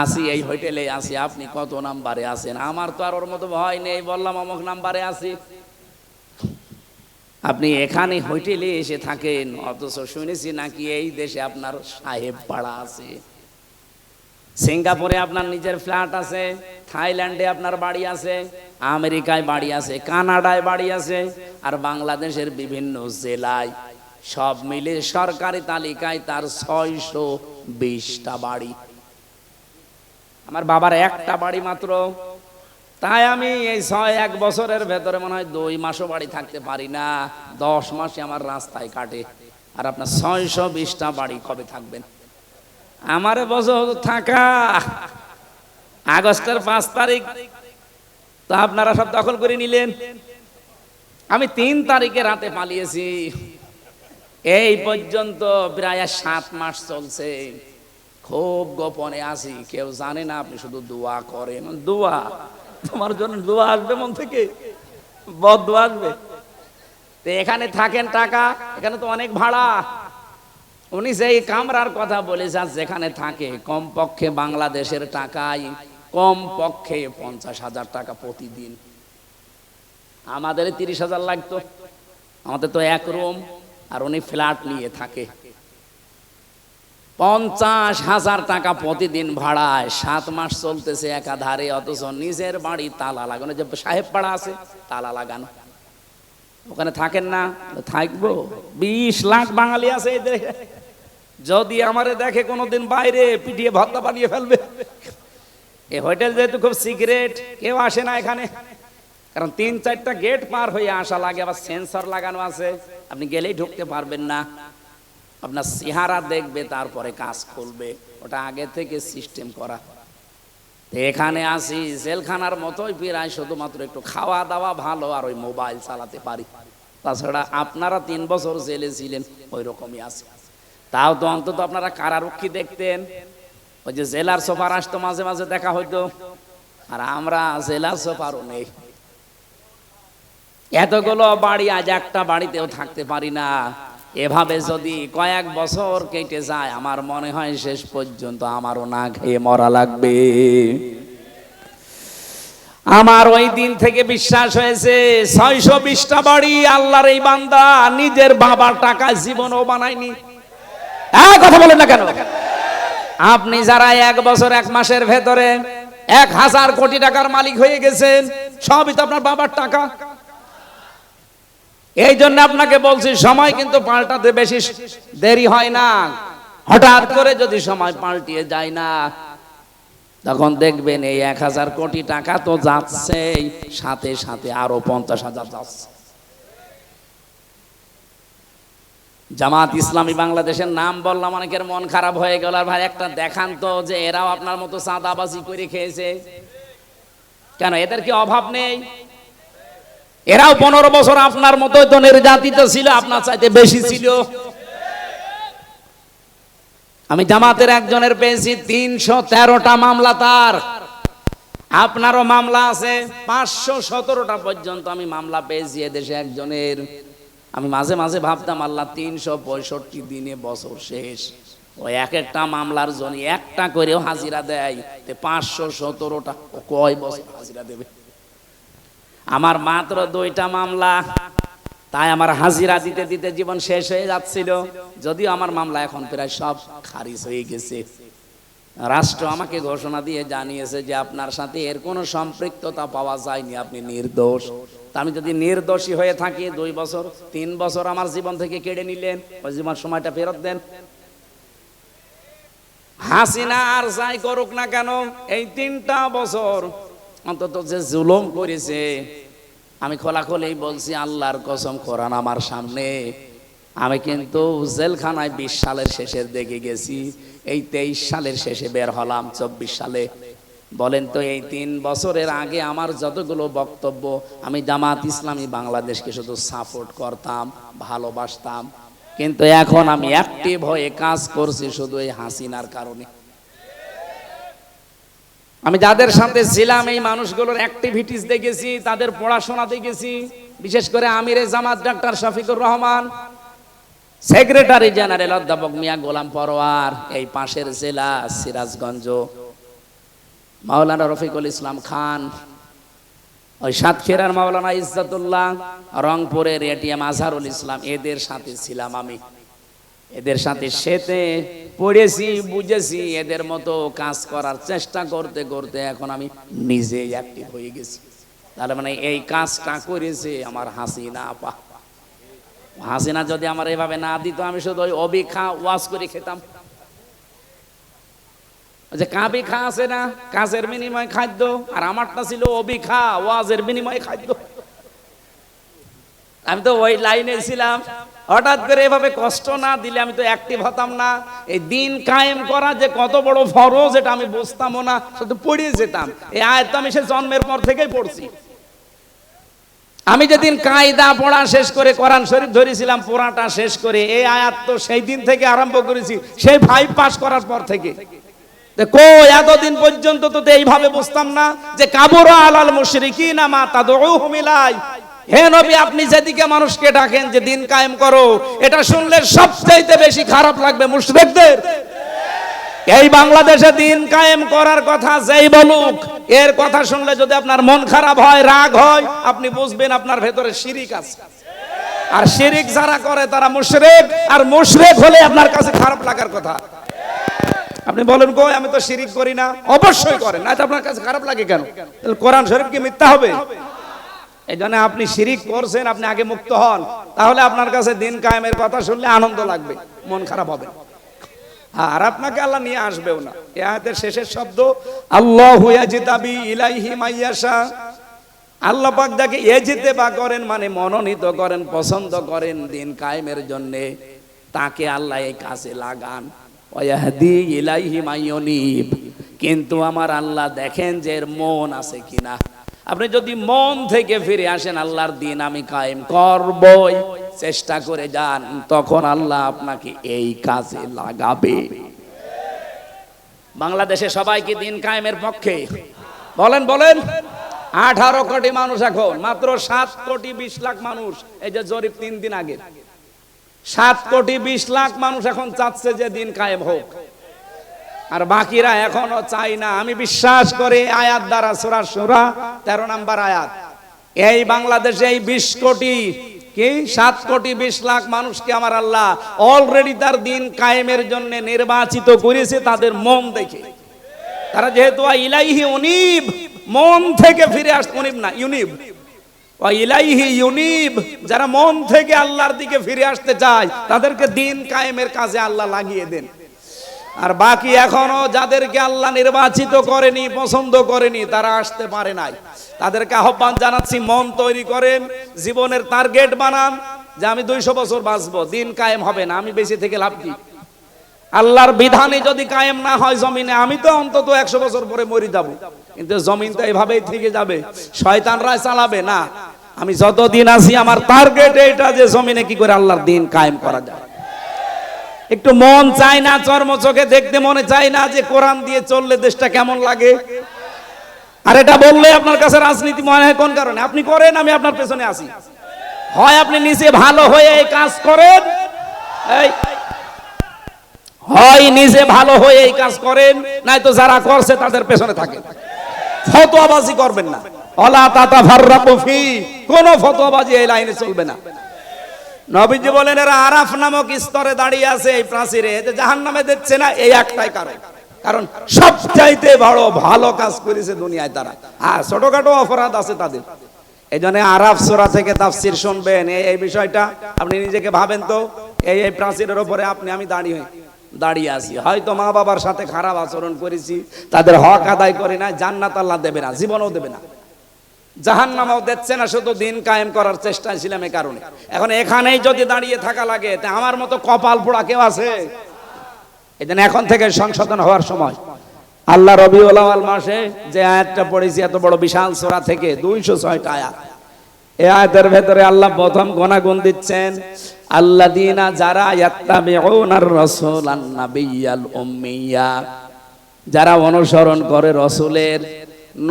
আসি এই হোটেলে আসি। আপনি কত নাম্বারে আছেন? আমার তো আর ওর মতো ভয় নেই, বললাম অমুক নাম্বারে আছি। আপনি এখানে হোটেলে এসে থাকেন, অথচ শুনেছি নাকি এই দেশে আপনার সাহেব পাড়া আছে, সিঙ্গাপুরে আপনার নিজের ফ্ল্যাট আছে, থাইল্যান্ডে আপনার বাড়ি আছে, আমেরিকায় বাড়ি আছে, কানাডায় বাড়ি আছে, আর বাংলাদেশের বিভিন্ন জেলায় সব মিলে সরকারি তালিকায় তার 620টা বাড়ি। আমার বাবার একটা বাড়ি মাত্র। তাই আমি এই 1 বছরের ভেতরে মনে হয় 2 মাসও বাড়ি থাকতে পারি না। 10 মাসে আমার রাস্তায় কাটে। আর আপনার 620টা বাড়ি কবে থাকবেন? আমারে বছর থাকা আগস্টের 5 তারিখ তো আপনারা সব দখল করে নিলেন। আমি 3 তারিখে রাতে পালিয়েছি। এই পর্যন্ত প্রায় 7 মাস চলছে। খুব গোপনে আছি, কেউ জানে না। আপনি শুধু দোয়া করেন। দোয়া? তোমার জন্য দোয়া আসবে মন থেকে? বদদোয়া আসবে? তো এখানে থাকেন টাকা, এখানে তো অনেক ভাড়া। উনি সেই কামরার কথা বলেছেন যেখানে থাকে কমপক্ষে বাংলাদেশের টাকায় কমপক্ষে 50,000 টাকা প্রতিদিন। আমাদের 30,000 লাগতো। আমাদের তো 1 রুম, আর উনি ফ্ল্যাট নিয়ে থাকে। 50,000 টাকা প্রতিদিন ভাড়ায় 7 মাস চলতেছে একাধারে। অথচ নিজের বাড়ি তালা লাগানো, যে সাহেব পাড়া আছে তালা লাগানো। ওখানে থাকেন না? থাকবো। 20 লাখ বাঙালি আছে এই দেশে। যদি আমারে দেখে কোনোদিন বাইরে, পিটিয়ে ভর্তা বানিয়ে ফেলবে। এই হোটেল যেহেতু খুব সিক্রেট, কেউ আসে না এখানে। কারণ 3-4টা গেট পার হয়ে আসা লাগে, আবার সেন্সর লাগানো আছে। আপনি গেলেই ঢুকতে পারবেন না। আপনার চেহারা দেখবে, তারপরে কাজ খুলবে। ওটা আগে থেকে সিস্টেম করা। এখানে আসি জেলখানার মতোই প্রায়, শুধুমাত্র একটু খাওয়া দাওয়া ভালো আর ওই মোবাইল চালাতে পারি। তাছাড়া আপনারা 3 বছর জেলে ছিলেন, ওই রকমই আছে। তাও তো অন্তত আপনারা কারারক্ষী দেখতেন। ওই যে জেলার সোফার আসতো, মাঝে মাঝে দেখা হইতো। আর আমরা জেলার সোফারও নেই। এতগুলো বাড়ি, আজ একটা বাড়িতেও থাকতে পারি না। এভাবে যদি কয়েক বছর কেটে যায়, আমার মনে হয় শেষ পর্যন্ত আমারও না খেয়ে মরা লাগবে। আমার ওই দিন থেকে বিশ্বাস হয়েছে 620টা বাড়ি আল্লাহর এই বান্দা নিজের বাবার টাকায় জীবনও বানায়নি। কথা বলেন না কেন? আপনি যারা 1 বছর 1 মাসের ভেতরে 1000 কোটি টাকার মালিক হয়ে গেছেন, সবই তো আপনার বাবার টাকা। এই জন্য আপনাকে বলছি, সময় কিন্তু পাল্টাতে বেশি দেরি হয় না। হঠাৎ করে যদি সময় পাল্টিয়ে যায় না, তখন দেখবেন এই 1000 কোটি টাকা তো যাচ্ছে, সাথে সাথে আরো 50,000 যাচ্ছে। জামাত ইসলামী বাংলাদেশের নাম বললাম, অনেকের মন খারাপ হয়ে গেল। আর ভাই একটা দেখান তো যে এরাও আপনার মতো চাঁদাবাজি করে খেয়েছে। কেন এদের কি অভাব নেই? এরাও 15 বছর আপনার মতো তো নির্যাতিত ছিল, আপনার চাইতে বেশি ছিল। আমি জামাতের একজনের পেয়েছি 313টা মামলা তার। আপনারও মামলা আছে 517টা পর্যন্ত আমি মামলা পেয়েছি এদেশে একজনের। আমি মাঝে মাঝে ভাবতাম, আল্লাহ 365 দিনে বছর শেষ, ওই এক একটা মামলার জন্য একটা করেও হাজিরা দেয়, 517টা কয় বছর হাজিরা দেবে? আমার মাত্র 2টা মামলা। তাই আমার হাজিরা দিতে দিতে জীবন শেষ হয়ে যাচ্ছিল, যদিও আমার মামলা এখন প্রায় সব খারিজ হয়ে গেছে। রাষ্ট্র আমাকে ঘোষণা দিয়ে জানিয়েছে যে আপনার সাথে এর কোনো সম্পৃক্ততা পাওয়া যায়নি, আপনি নির্দোষ। তা আমি যদি নির্দোষী হয়ে থাকি, 2 বছর 3 বছর আমার জীবন থেকে কেড়ে নিলেন, ওই জীবন সময়টা ফেরত দেন। হাসিনা আর যাই করুক না কেন, এই 3টা বছর অন্তত যে জুলুম করেছে, আমি খোলাখুলি বলছি, আল্লাহর কসম, কোরআন আমার সামনে, আমি কিন্তু জেলখানায় 20 সালের শেষের দিকে গেছি, এই 23 সালের শেষে বের হলাম 24 সালে। বলেন তো, এই 3 বছরের আগে আমার যতগুলো বক্তব্য, আমি জামাত ইসলামী বাংলাদেশকে শুধু সাপোর্ট করতাম, ভালোবাসতাম, কিন্তু এখন আমি অ্যাক্টিভ হয়ে কাজ করছি শুধু এই হাসিনার কারণে। আমি যাদের সাথে ছিলাম, এই মানুষগুলোর অ্যাক্টিভিটিস দেখেছি, তাদের পড়াশোনা দেখেছি, বিশেষ করে আমিরে Jamaat doctor Shafiqur Rahman, secretary general অধ্যাপক মিয়া গোলাম পরোয়ার, এই পাশের জেলা সিরাজগঞ্জ মাওলানা রফিকুল ইসলাম খান, ওই সাতক্ষীরার মাওলানা ইজ্জতুল্লাহ, রংপুরের এটিএম আজহারুল ইসলাম, এদের সাথে ছিলাম আমি। এদের সাথে সেতে পড়েছি, বুঝেছি, এদের মতো কাজ করার চেষ্টা করতে করতে এখন আমি নিজেই অ্যাক্টিভ হয়ে গেছি। তাহলে মানে এই কাজটা করেছে আমার হাসিনা আপা। হাসিনা যদি আমার এভাবে না দিত, আমি শুধু ওই অবিখা ওয়াজ করে খেতাম। যে কাবি খা আছে না, কাজের বিনিময় খাদ্য, আর আমারটা ছিল অবিখা ওয়াজের বিনিময়ে খাদ্য। আমি তো ওই লাইনে ছিলাম। হঠাৎ করে এভাবে কষ্ট না দিলে আমি তো অ্যাক্টিভ হতাম না। এই দিন কায়েম করা যে কত বড় ফরজ, এটা আমি বুঝতামও না, শুধু পড়িয়ে যেতাম। এই আয়াত তো আমি সে জন্মের পর থেকেই পড়ছি। আমি যেদিন কায়দা পড়া শেষ করে কোরআন শরীফ ধরেছিলাম, পড়াটা শেষ করে, এই আয়াত তো সেই দিন থেকে আরম্ভ করেছি, সেই 5 পাস করার পর থেকে। এতদিন পর্যন্ত তো এইভাবে বুঝতাম না যে কাবুরা আলাল মুশরিকিনা মা তাদউহুম ইলাই। হে নবী, আপনি যেদিকে মানুষকে ডাকেন যে দিন কায়েম করো, এটা শুনলে সবচাইতে বেশি খারাপ লাগবে মুশরিকদের। এই বাংলাদেশে দিন কায়েম করার কথা যেই বলুক, এর কথা শুনলে যদি আপনার মন খারাপ হয়, রাগ হয়, আপনি বুঝবেন আপনার ভেতরে শিরিক আছে। আর শিরিক যারা করে তারা মুশরিক, আর মুশরিক হলে আপনার কাছে খারাপ লাগার কথা। আপনি বলেন, কই আমি তো শিরিক করি না। অবশ্যই করেন, না তো আপনার কাছে খারাপ লাগে কেন? কোরআন শরীফ কি মিথ্যা হবে? এই জন্য আপনি শিরিক করছেন, আপনি আগে মুক্ত হন, তাহলে আপনার কাছে দিন কায়েমের কথা শুনলে আনন্দ লাগবে, মন খারাপ হবে। আর আপনাকে আল্লাহ নিয়ে আসবেও না। এই আয়াতের শেষের শব্দ আল্লাহু ইয়াজতাবি ইলাইহি মাইয়াশা। আল্লাহ পাক যাকে ইজতিবা করেন, মানে মনোনীত করেন, পছন্দ করেন দিন কায়েমের জন্য, তাকে আল্লাহ এই কাজে লাগান। ওয়াহদি ইলাইহি মাইয়ুনিব। কিন্তু আমার আল্লাহ দেখেন যে এর মন আছে কিনা। আপনি যদি মন থেকে ফিরে আসেন, আল্লাহর দিন আমি কায়েম করবই, চেষ্টা করে যান, তখন আল্লাহ আপনাকে এই কাজে লাগাবে। বাংলাদেশে সবাই কি দিন কায়েমের পক্ষে? বলেন বলেন। 18 কোটি মানুষ, এখন মাত্র 7 কোটি 20 লাখ মানুষ। এই যে জরিপ 3 দিন আগে, 7 কোটি 20 লাখ মানুষ এখন চাচ্ছে যে দিন কায়েম হোক, আর বাকিরা এখনো চাই না। আমি বিশ্বাস করি আয়াত দ্বারা, সূরা শুরা 13 নম্বর আয়াত, এই বাংলাদেশে এই 20 কোটি কি 7 কোটি 20 লাখ মানুষকে আমার আল্লাহ অলরেডি তার দিন কায়েমের জন্য নির্বাচিত করেছে তাদের মন দেখে। তারা যেহেতু ইলাইহি উনিব, মন থেকে ফিরে আসছে, উনিব না ইউনিব, ইলাইহি ইউনিব, যারা মন থেকে আল্লাহর দিকে ফিরে আসতে চায় তাদেরকে দিন কায়েমের কাজে আল্লাহ লাগিয়ে দেন। আর বাকি এখনো যাদেরকে আল্লাহ নির্বাচিত করেনি, পছন্দ করেনি, তারা আসতে পারে নাই, তাদেরকে আহ্বান জানাচ্ছি, মন তৈরি করেন, জীবনের টার্গেট বানান যে আমি 200 বছর বাঁচবো, দিন কায়েম হবে না, আমি বেঁচে থেকে লাভ কি? আল্লাহর বিধানে যদি কায়েম না হয় জমিনে, আমি তো অন্তত 100 বছর পরে মরে যাব, কিন্তু জমিন তো এইভাবেই থেকে যাবে, শয়তানরা চালাবে না। আমি যতদিন আছি আমার টার্গেট এটা যে জমিনে কি করে আল্লাহর দিন কায়েম করা যায়। একটু মন চাই না, চর্ম চোখে দেখতে মনে চাই না যে কোরআন দিয়ে চললে দেশটা কেমন লাগে? আর এটা বললে আপনার কাছে রাজনীতি মনে হয় কোন কারণে? আপনি করেন, আমি আপনার পেছনে আছি। হয় আপনি নিজে ভালো হয়ে এই কাজ করেন, হয় নিজে ভালো হয়ে এই কাজ করেন, নয়তো যারা করছে তাদের পেছনে থাকেন। ফতোয়াবাজি করবেন না, ওয়ালা তাতাফাররাকু ফি, কোন ফতোয়াবাজি এই লাইনে চলবে না। নবীজি বলেন এরা আরাফ নামক স্তরে দাঁড়িয়ে আছে এই প্রাচীরে, জাহান্নামে দিচ্ছে না এই একটাই কারণ, কারণ সবচাইতে বড় ভালো কাজ করেছে দুনিয়ায় তারা। হ্যাঁ, ছোটখাটো অপরাধ আছে তাদের। এই জন্য আরাফ সূরা থেকে তাফসীর শুনবেন, এই বিষয়টা আপনি নিজেকে ভাবেন তো, এই প্রাচীরের উপরে আমি দাঁড়িয়ে আছি, হয়তো মা বাবার সাথে খারাপ আচরণ করেছি, তাদের হক আদায় করি না, জান্নাত আল্লাহ দেবে না, জীবনও দেবে না, জাহান্নামও দিচ্ছে না, শুধু দিন কায়েম করার চেষ্টায় ছিলাম এই কারণে। এখন এখানেই যদি দাঁড়িয়ে থাকা লাগে, তা আমার মতো কপাল পোড়া কেউ আছে? এই জন্য এখন থেকে সংশোধন হওয়ার সময়। আল্লাহ রবিউল আউয়াল মাসে যে আয়াতটা পড়েছি এত বড় বিশাল সূরা থেকে 206টা আয়াত, এই আয়াতের ভেতরে আল্লাহ প্রথম গুণাগুণ দিচ্ছেন, আল্লাযীনা যারা ইয়াত্তাবিউনার রাসূলান নাবিয়্যাল উম্মিয়্যা, যারা অনুসরণ করে রাসূলের,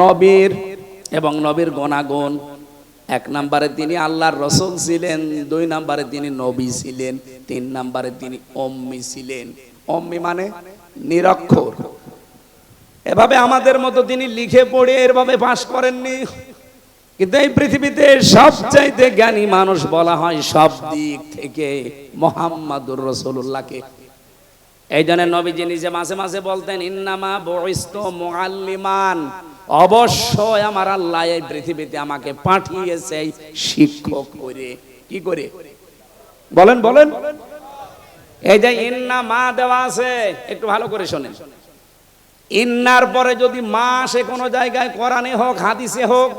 নবীর এবং নবীর গুণাগুণ। 1 নম্বরে তিনি আল্লাহর রাসূল ছিলেন, 2 নম্বরে তিনি নবী ছিলেন, 3 নম্বরে তিনি উম্মি ছিলেন। উম্মি মানে নিরক্ষর। এভাবে আমাদের মতো তিনি লিখে পড়ে এভাবে পাশ করেননি, কিন্তু এই পৃথিবীতে সবচাইতে জ্ঞানী মানুষ বলা হয় সব দিক থেকে মুহাম্মাদুর রাসূলুল্লাহকে। এই জন্য নবীজি নিজে মাঝে মাঝে বলতেন, ইন্নামা বুইস্তু মুআল্লিমান, অবশ্যই আমার আল্লাহ এই পৃথিবীতে আমাকে পাঠিয়েছে শিক্ষক করে। কি করে বলেন বলেন? এই যে ইন্না মা দেওয়া আছে, একটু ভালো করে শোনেন। ইন্নার পরে যদি মা আসে কোনো জায়গায়, কোরআনে হোক হাদিসে হোক,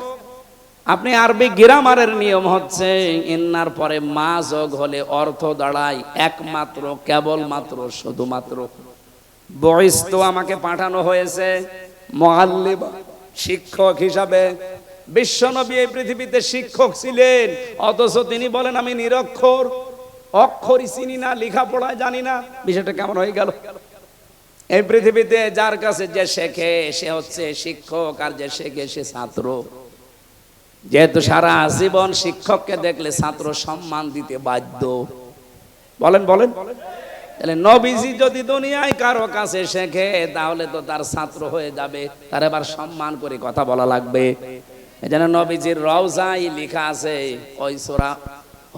আপনি আরবি গ্রামারের নিয়ম হচ্ছে ইন্নার পরে মা যোগ হলে অর্থ দাঁড়ায় একমাত্র, কেবলমাত্র, শুধুমাত্র। বুইস্তু আমাকে পাঠানো হয়েছে মুআল্লিম, শিক্ষক হিসাবে। বিশ্বনবী এই পৃথিবীতে শিক্ষক ছিলেন, অথচ তিনি বলেন আমি নিরক্ষর, অক্ষরই চিনি না, লেখাপড়া জানি না। বিষয়টা কেমন হয়ে গেল? এই পৃথিবীতে যার কাছে যে শেখে সে হচ্ছে শিক্ষক, আর যে শেখে সে ছাত্র। যেহেতু সারা জীবন শিক্ষককে দেখলে ছাত্র সম্মান দিতে বাধ্য। বলেন বলেন? তাহলে নবীজি যদি দুনিয়ায় কারো কাছে শেখে, তাহলে তো তার ছাত্র হয়ে যাবে, তার এবার সম্মান করে কথা বলা লাগবে। এজন্য নবীজির রওজায় লেখা আছে ওই সূরা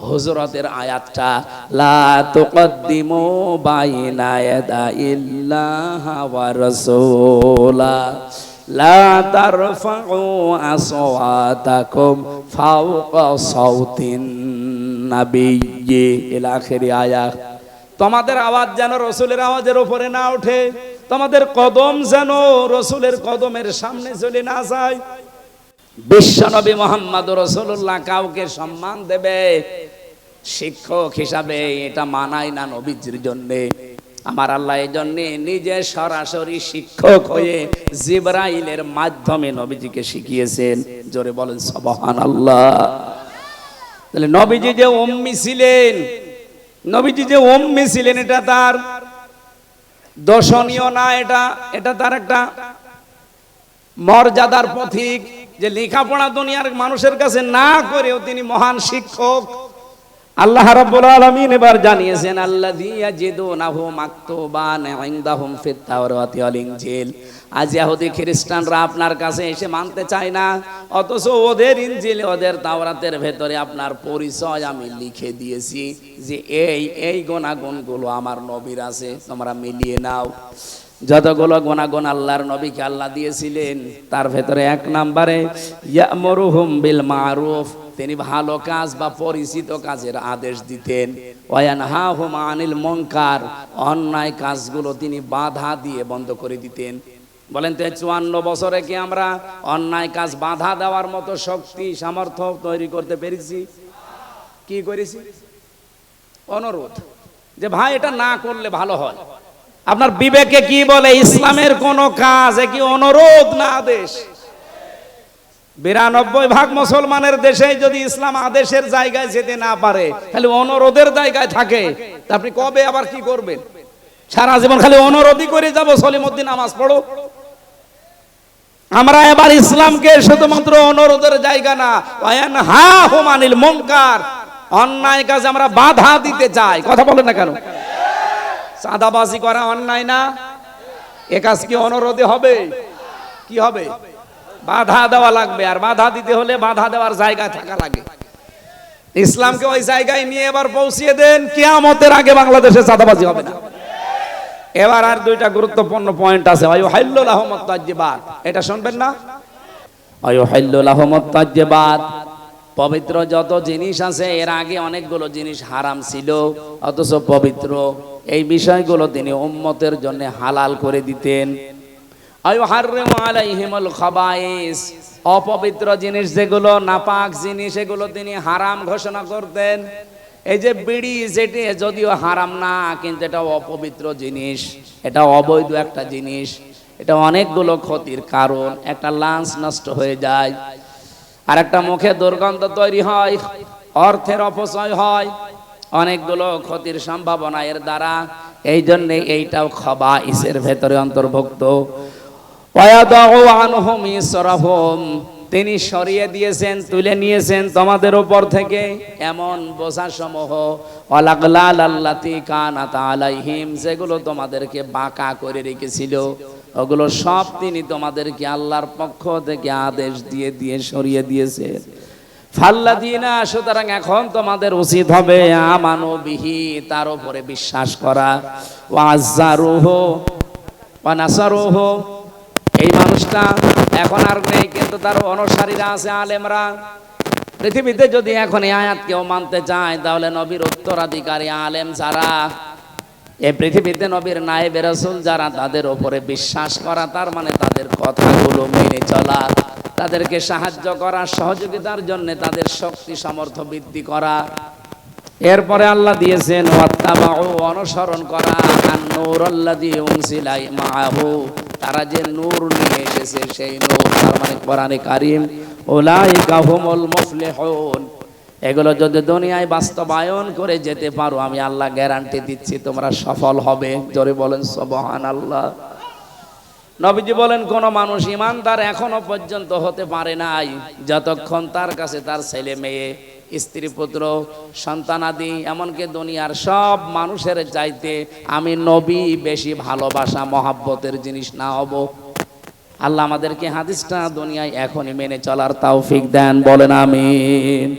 হুজুরাতের আয়াতটা, লা তুকদ্দিমু বাইনা ইয়াদাইল্লাহি ওয়া রাসূলা লা তারফাউ আসওয়াতাকুম ফাওকা সাউতিন নাবিয়্যি ইলা আখিরি আয়াত। তোমাদের আওয়াজ যেন রাসূলের আওয়াজের উপরে না ওঠে, তোমাদের কদম যেন রাসূলের কদমের সামনে চলে না যায়। বিশ্বনবী মুহাম্মদুর রাসূলুল্লাহ কাউকে সম্মান দেবে শিক্ষক হিসাবে, এটা মানায় না নবীজির জন্য। আমার আল্লাহ এই জন্য নিজে সরাসরি শিক্ষক হয়ে জিবরাইলের মাধ্যমে নবীজিকে শিখিয়েছেন। জোরে বলেন সুবহানাল্লাহ। তাহলে নবীজি যে উম্মি ছিলেন, নবীজি যে উম্মি ছিলেন, এটা তার দর্শনীয় না, এটা তার একটা মর্যাদার প্রতীক, যে লেখাপড়া দুনিয়ার মানুষের কাছে না করেও তিনি মহান শিক্ষক। আল্লাহ রাব্বুল আলামিন এবার জানিয়েছেন, আল্লাযী ইয়াজিদুনাহু মাকতুবান ইনদাহুম ফিত তাওরাতি ওয়াল ইনজিল। আজ ইহুদি খ্রিস্টানরা আপনার কাছে এসে মানতে চায় না, অথচ ওদের ইনজিল, ওদের তাওরাতের ভেতরে আপনার পরিচয় আমি লিখে দিয়েছি, যে এই গুণাগুণগুলো আমার নবীর আছে, তোমরা মিলিয়ে নাও। যতগুলো গুণাগুণ আল্লাহর নবীকে আল্লাহ দিয়েছিলেন, তার ভেতরে 1 নম্বরে ইয়ামুরুহুম বিল মারুফ, তিনি ভালো কাজ বা পরিচিত কাজের আদেশ দিতেন। ওয়ায়ানহাহুম আনিল মুনকার, অন্যায় কাজগুলো তিনি বাধা দিয়ে বন্ধ করে দিতেন। বলেন তো 54 বছরে কি আমরা অন্যায় কাজ বাধা দেওয়ার মতো শক্তি সামর্থ্য তৈরি করতে পেরেছি? কি করেছি? অনুরোধ, যে ভাই এটা না করলে ভালো হয়। আপনার বিবেকে কি বলে? ইসলামের কোন কাজ কি অনুরোধ না আদেশ? 92% মুসলমানের দেশে যদি ইসলাম আদেশের জায়গায় যেতে না পারে, খালি অনুরোধের জায়গায় থাকে, তা আপনি কবে আবার কি করবেন? সারা জীবন খালি অনুরোধই করে যাব, সলিমুদ্দিন নামাজ পড়ো। আমরা এবার ইসলামকে শুধুমাত্র অনুরোধের জায়গা না, ওয়ায়ানহাহুম আনিল মুনকার, অন্যায় কাজে আমরা বাধা দিতে চাই। কথা বলেন না কেন? চাঁদাবাজি করা অন্যায় না? এ কাজ কি অনুরোধে হবে? কি হবে? বাধা দেওয়া লাগবে, আর বাধা দিতে হলে বাধা দেওয়ার জায়গা থাকা লাগে। ইসলামকে ওই জায়গায় নিয়ে এবার পৌঁছিয়ে দেন, কিয়ামতের আগে বাংলাদেশে চাঁদাবাজি হবে না। এবার আর দুইটা গুরুত্বপূর্ণ পয়েন্ট আছে। ওয়ায়ুহাল্লু লাহুমুত তাজ্জিবাত, এটা শুনবেন না? ওয়ায়ুহাল্লু লাহুমুত তাজ্জিবাত, পবিত্র যত জিনিস আছে, এর আগে অনেকগুলো জিনিস হারাম ছিল অথচ পবিত্র, এই বিষয়গুলো তিনি উম্মতের জন্য হালাল করে দিতেন। আয়ুহাররিমু আলাইহিমুল খাবাইস, অপবিত্র জিনিস যেগুলো, নাপাক জিনিস, এগুলো তিনি হারাম ঘোষণা করতেন। এই যে বিড়ি, যেটি যদিও হারাম না কিন্তু এটা অপবিত্র জিনিস, এটা অবৈধ একটা জিনিস, এটা অনেকগুলো ক্ষতির কারণ। একটা লাঞ্চ নষ্ট হয়ে যায়, আর একটা মুখে দুর্গন্ধ তৈরি হয়, অর্থের অপচয় হয়, অনেকগুলো ক্ষতির সম্ভাবনা এর দ্বারা। এই জন্য এইটাও খাবাইসের ভেতরে অন্তর্ভুক্ত। ওয়ায়াদাউ আনহুম ইসরাহুম, তিনি সরিয়ে দিয়েছেন, তুলে নিয়েছেন তোমাদের উপর থেকে এমন বোঝাসমূহ, ওয়ালাগলাল আল্লাতী কানাত আলাইহিম, যেগুলো তোমাদেরকে বাঁকা করে রেখেছিল, ওগুলো সব তিনি তোমাদেরকে আল্লাহর পক্ষ থেকে আদেশ দিয়ে দিয়ে সরিয়ে দিয়েছেন। ফাল্লাযীনা, সুতরাং এখন তোমাদের উচিত হবে আমানু বিহি, তার উপরে বিশ্বাস করা, ওয়াজ্জারুহু ওয়া নাসারুহু, এই মানুষটা এখন আর নেই কিন্তু তার অনুসারীরা আছে, আলেমরা। পৃথিবীতে যদি এখন এই আয়াত কেউ মানতে চায়, তাহলে নবীর উত্তরাধিকারী আলেম যারা, এই পৃথিবীতে নবীর নায়েবে রাসূল যারা, তাদের উপরে বিশ্বাস করা, তার মানে তাদের কথাগুলো মেনে চলা, তাদেরকে সাহায্য করা, সহযোগিতার জন্য তাদের শক্তি সামর্থ্য বৃদ্ধি করা। এরপরে আল্লাহ দিয়েছেন ওয়াত্তাবাউ, অনুসরণ করা, আন-নূরাল্লাযী উনজিলা মাআহু, তারা যে নূর নিয়ে এসেছে সেই নূর, তার মানে কোরআনে কারীম। উলাইকা হুমুল মুফলিহুন, এগুলো যদি দুনিয়ায় বাস্তবায়ন করে যেতে পারো, আমি আল্লাহ গ্যারান্টি দিচ্ছি তোমরা সফল হবে। জোরে বলেন সুবহানাল্লাহ। নবীজি বলেন, কোন মানুষ ইমানদার এখনো পর্যন্ত হতে পারে নাই যতক্ষণ তার কাছে তার ছেলে মেয়ে, স্ত্রী পুত্র, সন্তানাদি, এমনকি দুনিয়ার সব মানুষের চাইতে আমি নবী বেশি ভালোবাসা মহাব্বতের জিনিস না হব। আল্লাহ আমাদেরকে হাদিসটা দুনিয়ায় এখনই মেনে চলার তৌফিক দেন, বলেন আমিন।